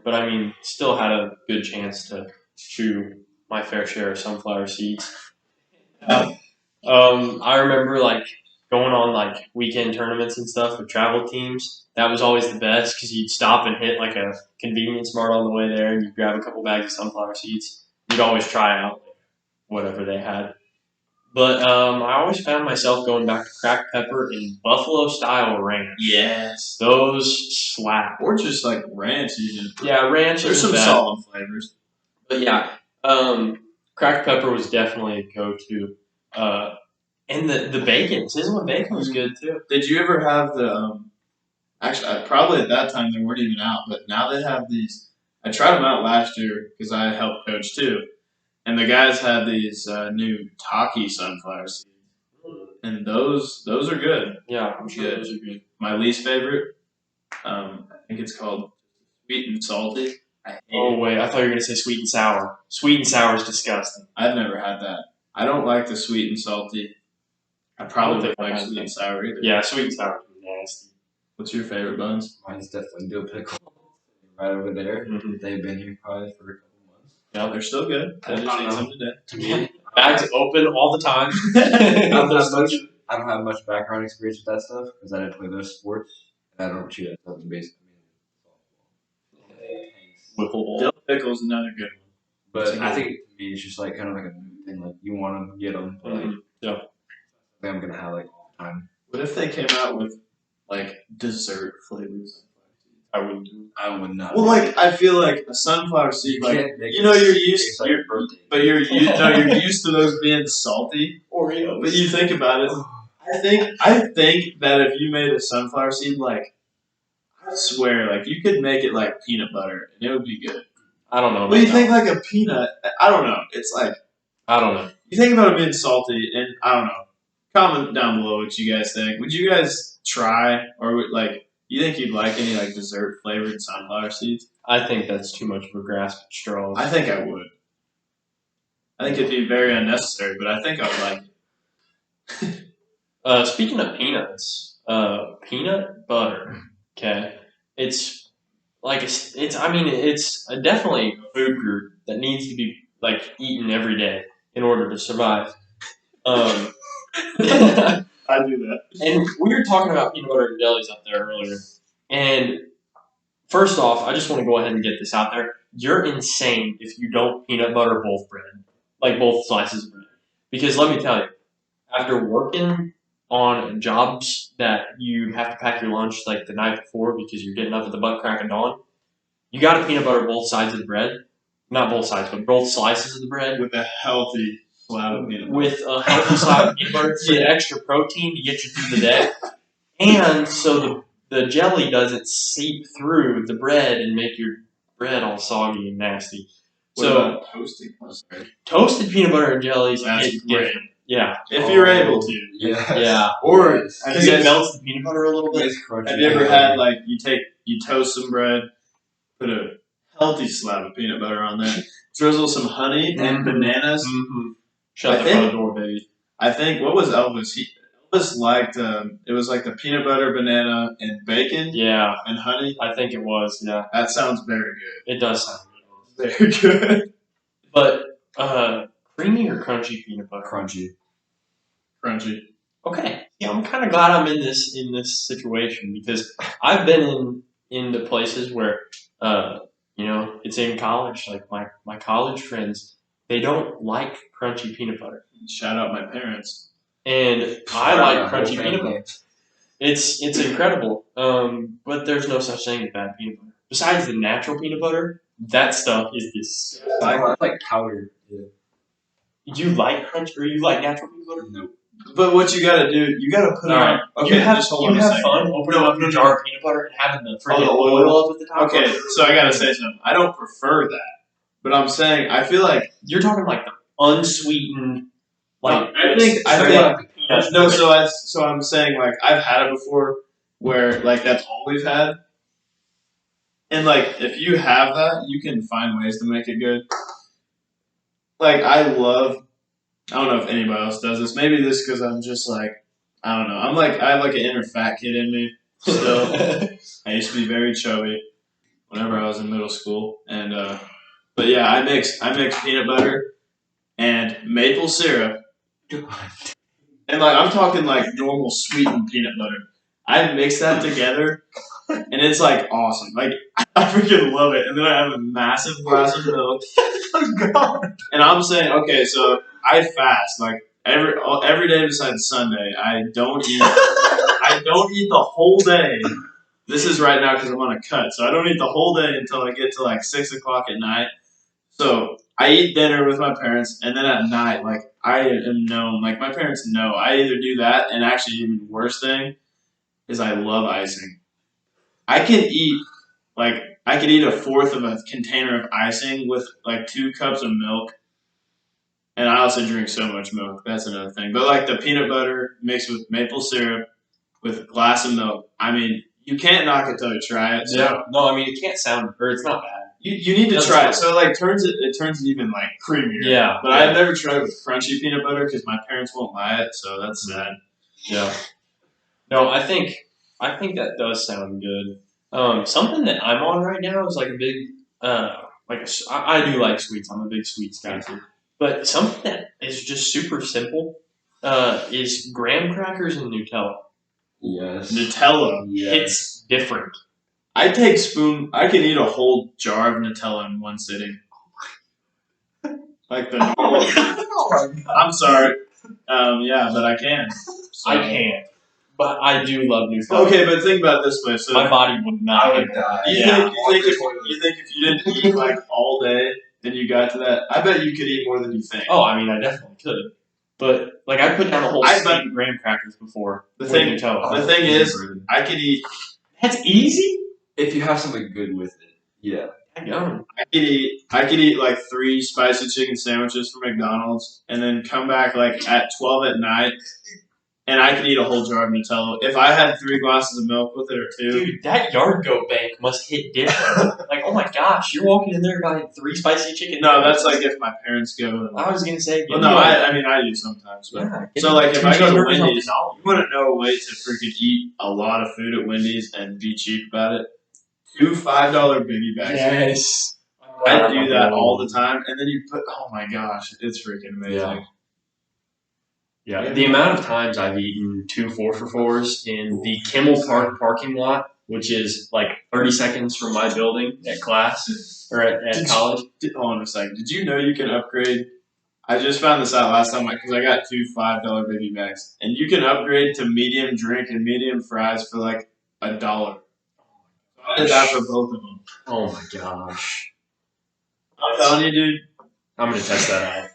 but I mean, still had a good chance to chew my fair share of sunflower seeds. I remember like going on like weekend tournaments and stuff with travel teams. That was always the best because you'd stop and hit like a convenience mart on the way there, and you'd grab a couple bags of sunflower seeds. You'd always try out whatever they had. But I always found myself going back to cracked pepper and buffalo style ranch. Yes. Those slap. Or just like ranch even. Yeah, ranch. There's some solid flavors. But yeah, cracked pepper was definitely a go-to. And the bacon, sizzling bacon was good too. Did you ever have the? Actually, probably at that time they weren't even out, but now they have these. I tried them out last year because I helped coach too, and the guys had these new Taki sunflower seeds, and those are good. Yeah, I'm sure Good. those are good. My least favorite, I think it's called sweet and salty. I hate Oh it. wait, I thought you were gonna say sweet and sour. Sweet and sour is disgusting. I've never had that. I don't like the sweet and salty. I probably think don't I like had sweet that. and sour either. Yeah, sweet and sour is nasty. What's your favorite, Buns? Mine's definitely dill pickle. Right over there. Mhm. They've been here probably for a couple months. Yeah, they're still good. I just ate some today. To me, Bags open all the time. I don't have much background experience with that stuff because I didn't play those sports, and I don't chew that stuff in baseball. Dill pickle's another good one. But I think to me, it's just like kind of like a mood thing. Like you want them, get them. But like, Yeah. I think I'm gonna have like all the time. What if they came out with like dessert flavors? I wouldn't do I would not. Well, like I feel like a sunflower seed, like can't make you know, it you're taste used, like you're, a birthday. but you're used to those being salty. Oreos. But you think about it, I think that if you made a sunflower seed, like I swear, like you could make it like peanut butter and it would be good. I don't know. But you about think that. like a peanut? I don't know. It's like I don't know. you think about it being salty, and I don't know. Comment down below what you guys think. Would you guys try, or would, like, you think you'd like any like dessert flavored sunflower seeds? I think that's too much of a grasp at straws. I think I would. I think it'd be very unnecessary, but I think I would like it. Speaking of peanuts, peanut butter. Okay, it's like it's. I mean, it's definitely a food group that needs to be like eaten every day in order to survive. I do that. And we were talking about peanut butter and jellies up there earlier. And first off, I just want to go ahead and get this out there. You're insane if you don't peanut butter both bread, like both slices of bread. Because let me tell you, after working on jobs that you have to pack your lunch like the night before because you're getting up at the butt crack of dawn, you got to peanut butter both sides of the bread. Not both sides, but both slices of the bread. With a healthy slab of peanut butter. With a healthy slab of peanut butter to get extra protein to get you through the day. And so the jelly doesn't seep through the bread and make your bread all soggy and nasty. What So about toasting? toasted peanut butter and jellies That's hit great. different. Yeah. If you're able to. Yeah. Yeah. Or Yes. have Because you it guys- melts the peanut butter a little bit. It's crunchy. Have you ever had like you toast some bread, put a healthy slab of peanut butter on there, drizzle some honey and Mhm. bananas? Mm-hmm. Shut I the think- front door, baby. I think what was Elvis? Elvis liked it was like the peanut butter, banana, and bacon Yeah, and honey. I think it was. Yeah, That sounds very good. it does sound good. Very good. But creamy or crunchy peanut butter? Crunchy. Crunchy. Okay. Yeah, I'm kind of glad I'm in this situation because I've been into places where, it's in college. Like my college friends, they don't like crunchy peanut butter, Shout out my parents. and I Shout out like my whole crunchy peanut family. butter. It's incredible. But there's no such thing as bad peanut butter. Besides the natural peanut butter, that stuff is disgusting. I like powdered. Yeah. You like crunch or you like natural peanut butter? Nope. But what you gotta do, you gotta put it Alright. on. Okay, you have just hold on a second. fun opening up a jar of peanut butter and having the freaking the oil. oil up at the top. Okay, so I gotta say something. I don't prefer that, but I'm saying I feel like You're talking like the unsweetened, like I think peanuts. no. So I'm saying like I've had it before, where like that's all we've had, and like if you have that, you can find ways to make it good. Like I don't know if anybody else does this. Maybe this because I'm just like I don't know. I have like an inner fat kid in me still. I used to be very chubby whenever I was in middle school, and but yeah, I mix peanut butter and maple syrup, and like I'm talking like normal sweetened peanut butter. I mix that together, and it's like awesome. Like I freaking love it. And then I have a massive glass of milk. Oh god. And I'm saying, okay, so I fast like every day besides Sunday. I don't eat. I don't eat the whole day. This is right now because I'm on a cut, so I don't eat the whole day until I get to like 6 o'clock at night. So I eat dinner with my parents, and then at night, like I am known, like my parents know, I either do that, and actually even worse thing is I love icing. I could eat a fourth of a container of icing with like 2 cups of milk. And I also drink so much milk. That's another thing. But like the peanut butter mixed with maple syrup with a glass of milk. I mean, you can't knock it till you try it. So Yeah. No, I mean it can't sound or it's not bad. you need to That's try fine. it. So it like turns it even like creamier. Yeah. But I've never tried it with crunchy peanut butter because my parents won't buy it. So that's sad. Yeah. No, I think that does sound good. Something that I'm on right now is like a big, I do like sweets. I'm a big sweets guy too. But something that is just super simple, is graham crackers and Nutella. Yes. Nutella. Yes. It's different. I can eat a whole jar of Nutella in one sitting. Like the normal. I'm sorry. Yeah, but I can. So. I can't, but I do love Nutella. Okay, but think about it this way. So My body would not. I would die. you think if you didn't eat like all day, then you got to that, I bet you could eat more than you think. Oh, I mean, I definitely could. But like, I put down a whole I- stick of graham crackers before. The with thing- Nutella. The thing is, I could eat. That's easy. if you have something good with it, yeah. I could eat like 3 spicy chicken sandwiches from McDonald's, and then come back like at 12 at night, and I could eat a whole jar of Nutella if I had 3 glasses of milk with it or 2. Dude, that yard goat bank must hit different. Like, oh my gosh, you're walking in there buying 3 spicy chicken. No, that's like if my parents go. And, I was gonna say. well, no, I mean I do sometimes, but so like if I go to Wendy's, you wouldn't know a way to freaking eat a lot of food at Wendy's and be cheap about it. 2 $5 biggie bags. Yes. I do that all the time, and then you put. Oh my gosh, it's freaking amazing. Yeah, the amount of times I've eaten 2 4-for-4s in the Kimmel Park parking lot, which is like 30 seconds from my building at class or at college. Hold on a second. Did you know you can upgrade? I just found this out last time because I got 2 $5 biggie bags, and you can upgrade to medium drink and medium fries for like $1. I did that for both of them. Oh my gosh. I'm telling you, dude. I'm gonna test that out.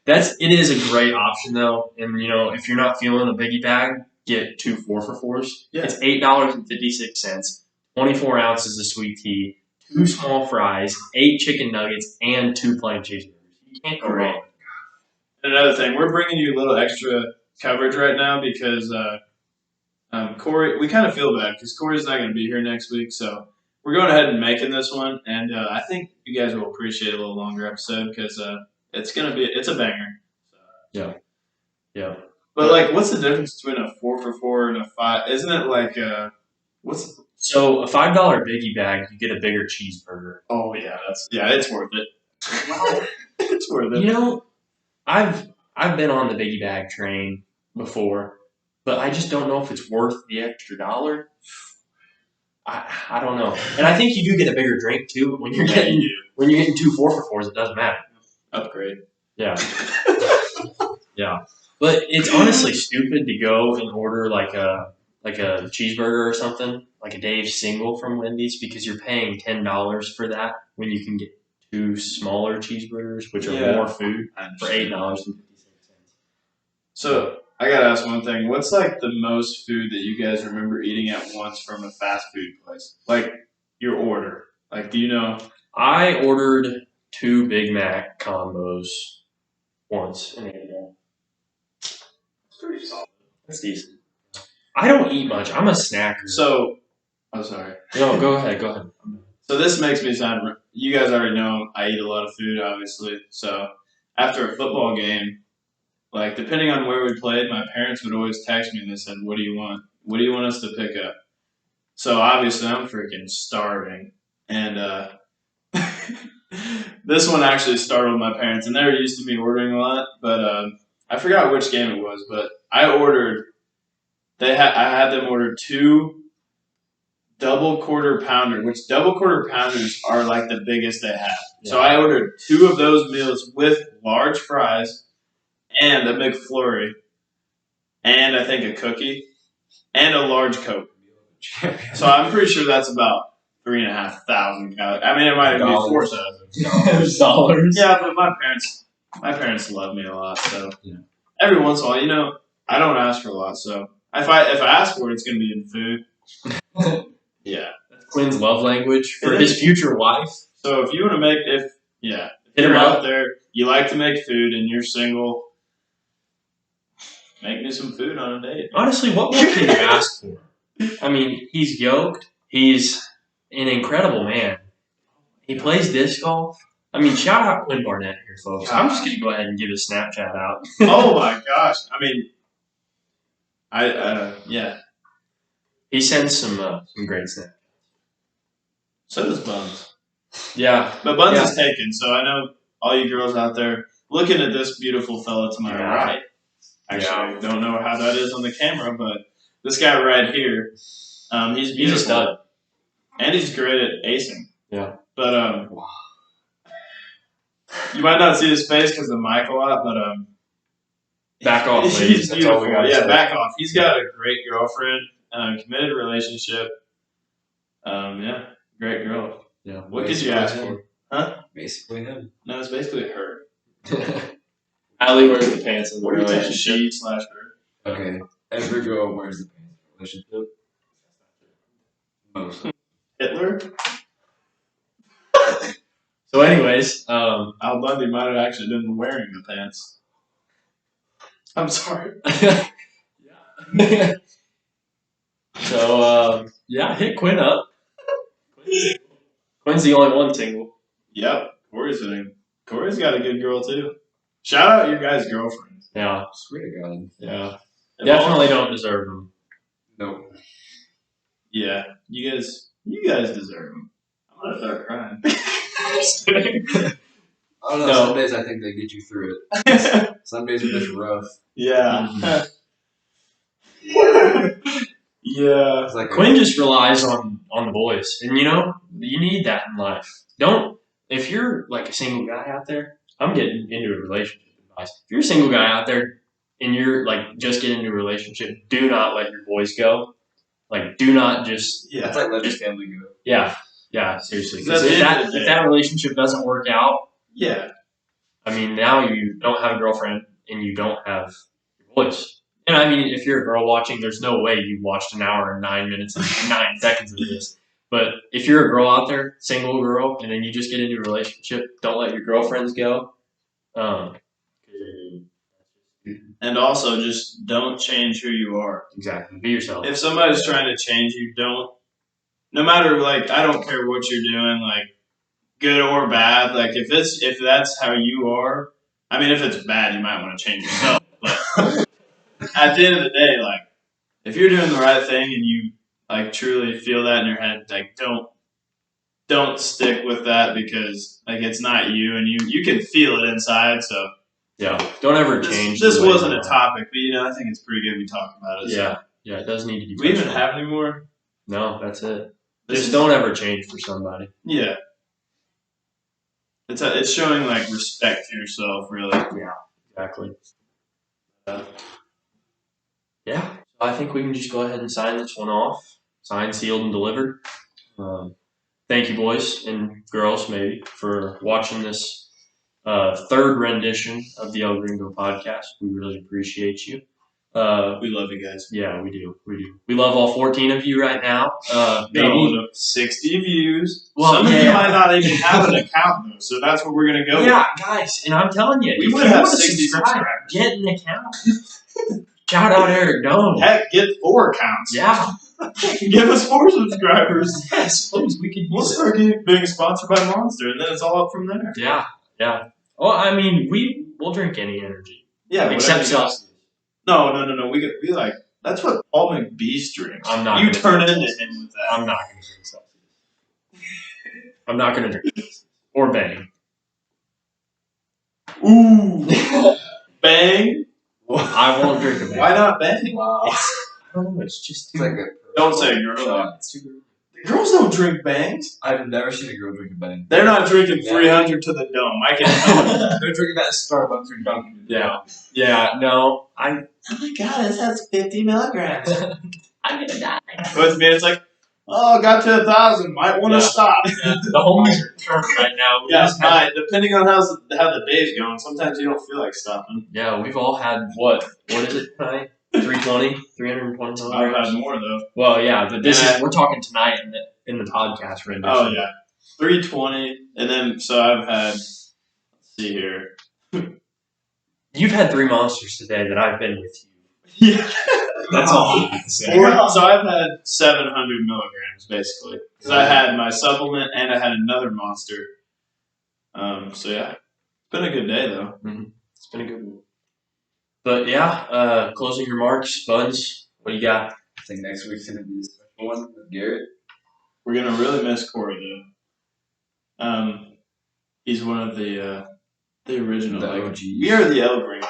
It is a great option though, and if you're not feeling a biggie bag, get 2 4-for-4s. Yeah. It's $8.56, 24 ounces of sweet tea, 2 small fries, 8 chicken nuggets, and 2 plain cheeseburgers. You can't go wrong. And another thing, we're bringing you a little extra coverage right now because Corey. We kind of feel bad because Corey's not going to be here next week, so we're going ahead and making this one, and I think you guys will appreciate a little longer episode because it's a banger. Yeah. But like, what's the difference between a 4-for-4 and a 5? Isn't it like what's? So a $5 biggie bag, you get a bigger cheeseburger. Oh yeah, it's worth it. It's worth it. I've I've been on the biggie bag train before, but I just don't know if it's worth the extra dollar. I don't know, and I think you do get a bigger drink too when you're Yeah, getting you do. when you're getting 2 4 for 4s. It doesn't matter. Upgrade. Yeah, yeah. But it's honestly stupid to go and order like a cheeseburger or something, like a Dave's single from Wendy's, because you're paying $10 for that when you can get 2 smaller cheeseburgers, which are Yeah. more food, I for understand. $8.56. So I gotta ask one thing. What's like the most food that you guys remember eating at once from a fast food place? Like your order. Like, do you know? I ordered 2 Big Mac combos once and ate them. Pretty solid. That's decent. I don't eat much. I'm a snacker. So, I'm sorry. No, go ahead. Go ahead. So this makes me sound. You guys already know I eat a lot of food, obviously. So after a football game, like depending on where we played, my parents would always text me and they said, "What do you want? What do you want us to pick up?" So obviously I'm freaking starving, and this one actually startled my parents, and they're used to me ordering a lot. But I forgot which game it was, but I ordered. I had them order 2 double quarter pounder, which double quarter pounders are like the biggest they have. Yeah. So I ordered 2 of those meals with large fries and a McFlurry, and I think a cookie and a large Coke. So I'm pretty sure that's about 3,500 calories. I mean, it might even be Dollars. 4,000. Dollars. Yeah, but my parents love me a lot. So every once in a while, I don't ask for a lot. So if I ask for it, it's gonna be in food. Yeah. That's Quinn's love language for It is. his future wife. So if you want to make if Hit you're him up. out there, you like to make food, and you're single, make me some food on a date. Honestly, what more can you ask for? I mean, he's yoked. He's an incredible man. He plays disc golf. I mean, shout out Quinn Barnett here, folks. I'm just gonna go ahead and give his Snapchat out. Oh my gosh! I mean, yeah. He sends some great snaps. So does Buns, Yeah, but Buns Yeah. is taken. So I know all you girls out there looking at this beautiful fella to my Yeah. right. Actually, I don't know how that is on the camera, but this guy right here, he's beautiful. he's a stud. And he's great at acing. Yeah. But you might not see his face because of the mic a lot, but Back off, he's ladies. That's all we beautiful. gotta Yeah, say. back off. He's got a great girlfriend, committed relationship. Yeah, great girl. Yeah. What could you ask for? Basically him. No, it's basically her. Allie wears the pants in the What are you saying? relationship. She/her. Okay. Every girl wears the pants in a relationship. Most. Hitler. So, anyways, Al Bundy might have actually been wearing the pants. I'm sorry. yeah. So, yeah, hit Quinn up. Quinn's the only one single. Yep, Corey's got a good girl too. Shout out your guys' girlfriends. Yeah, Swear to God. yeah. Definitely don't deserve them. Nope. Yeah, you guys deserve them. I'm gonna start crying. I don't know. No. Some days I think they get you through it. Some days are just rough. Yeah. Yeah. It's like Quinn just relies on the boys, and you need that in life. If you're like a single guy out there, I'm getting into a relationship advice. If you're a single guy out there and you're like just getting into a relationship, do not let your boys go. Like, do not just That's like letting your family go. yeah, seriously. 'Cause At the if end of the day. if that relationship doesn't work out, Yeah. I mean, now you don't have a girlfriend and you don't have your boys. And I mean, if you're a girl watching, there's no way you watched an hour and 9 minutes and 9 seconds of this. But if you're a girl out there, single girl, and then you just get into a relationship, don't let your girlfriends go. And also, just don't change who you are. Exactly. Be yourself. If somebody's trying to change you, don't. No matter I don't care what you're doing, good or bad. If that's how you are. I mean, if it's bad, you might want to change yourself. But at the end of the day, if you're doing the right thing and you truly feel that in your head, don't stick with that because it's not you and you can feel it inside. So Yeah. Don't ever change. This the way wasn't you a are. topic, but I think it's pretty good we talk about it. Yeah. Yeah. It does need to be. Do we even touched on. have any more? No, that's it. This Just is- don't ever change for somebody. Yeah. It's showing like respect to yourself, really. Yeah. Exactly. Yeah. I think we can just go ahead and sign this one off. Signed, sealed, and delivered. Thank you, boys and girls, maybe, for watching this third rendition of the El Gringo podcast. We really appreciate you. We love you guys. Yeah, we do. We do. We love all 14 of you right now. Maybe. No, 60 views. Well, Some of yeah. you might not even have an account, though, so that's what we're going to go Yeah, guys, and I'm telling you, We if would you have want to 60 subscribe, subscribers. get an account. Shout out Eric Doan. with. Heck, get 4 accounts. Yeah. Give us 4 subscribers. Yes, please, we could We'll use it. start being sponsored by Monster, and then it's all up from there. Yeah, yeah. Well, I mean, we'll drink any energy. Yeah, Except whatever you guys- Celsius. No. We like that's what Paul McBeast drinks. I'm not You gonna turn drink into Celsius. him with that. I'm not going to drink Celsius. I'm not going to drink Celsius. Or Bang. Ooh, Bang. I won't drink a Bang. Why not Bang? Wow. I don't know, it's just It's too... like a Don't say girl. shot. It's too girly. Girls don't drink Bangs. I've never seen a girl drink a bang. They're not drinking 300 to the dome. I can tell you that. They're drinking that at Starbucks or Dunkin'. Yeah. Yeah, no. Oh my god, this has 50 milligrams. I'm going to die. With me, it's like, oh, got to 1,000. Might want to Yeah. stop. The homies are turned right now. We Yeah, just had- right. Depending on how the day's going, sometimes you don't feel like stopping. Yeah, we've all had what is it tonight? 320? 320 I've milligrams? had more though. Well, yeah, but this Yeah. is we're talking tonight in the podcast rendition. Oh yeah, 320, and then so I've had. Let's see here. You've had 3 monsters today that I've been with you. Yeah. That's all I have to say. So I've had 700 milligrams basically because I had my supplement and I had another monster. So yeah, it's been a good day though. It's been a good one. But yeah, closing remarks, Buns. What do you got? I think next week's gonna be a special one with Garrett. We're gonna really miss Corey though. He's one of the original. The like, OGs. we are the El Gringos,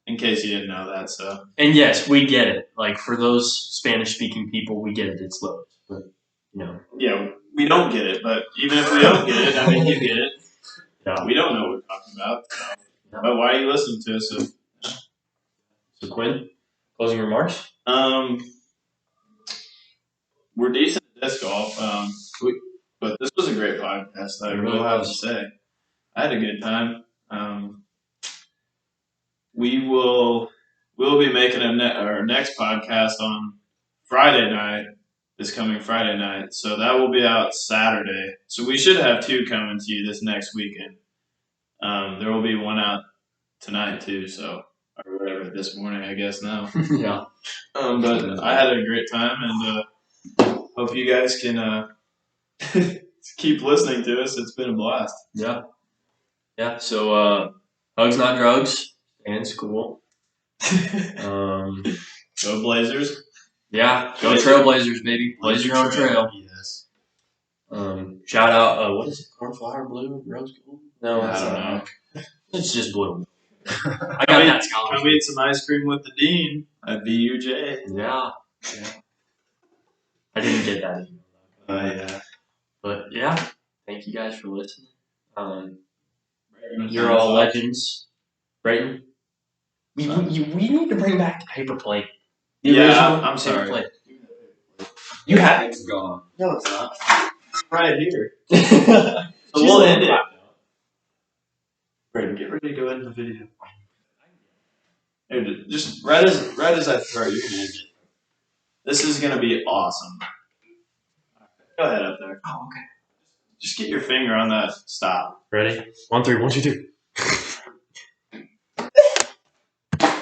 in case you didn't know that. So And yes, we get it. Like for those Spanish-speaking people, we get it. It's Lowe's, but yeah, we don't get it, but even if we don't get it, I mean you get it. Yeah. We don't know what we're talking about. So. No. But why are you listening to us? So Quinn, closing remarks. We're decent at disc golf. But this was a great podcast. I It really will have to was. say, I had a good time. We'll be making our next podcast on Friday night. This coming Friday night, so that will be out Saturday. So we should have 2 coming to you this next weekend. There will be one out tonight too. So or whatever this morning, I guess now. Yeah. But I had a great time, and hope you guys can keep listening to us. It's been a blast. Yeah. Yeah. So hugs not drugs and school. Go Blazers. Yeah. Go Trailblazers, baby. Blaze your own trail. Yes. Shout out what is it? Cornflower blue? Rose gold? No, I it's don't not. know. It's just blue. I Come got eat- that Come scholarship. eat some ice cream with the dean at BUJ. Yeah. Yeah. I didn't get that email. Yeah. But yeah, thank you guys for listening. You're all legends. Brayton? We need to bring back the paper plate. The Yeah, original I'm paper sorry. plate. You have it? It's gone. No, it's not. Right here. So So we'll end it. Brandon, get ready to go end the video. Here, just right as I start, you're gonna end it. This is gonna be awesome. Go ahead up there. Oh, okay. Just get your finger on that stop. Ready? 1, 3, 1, 2, 3.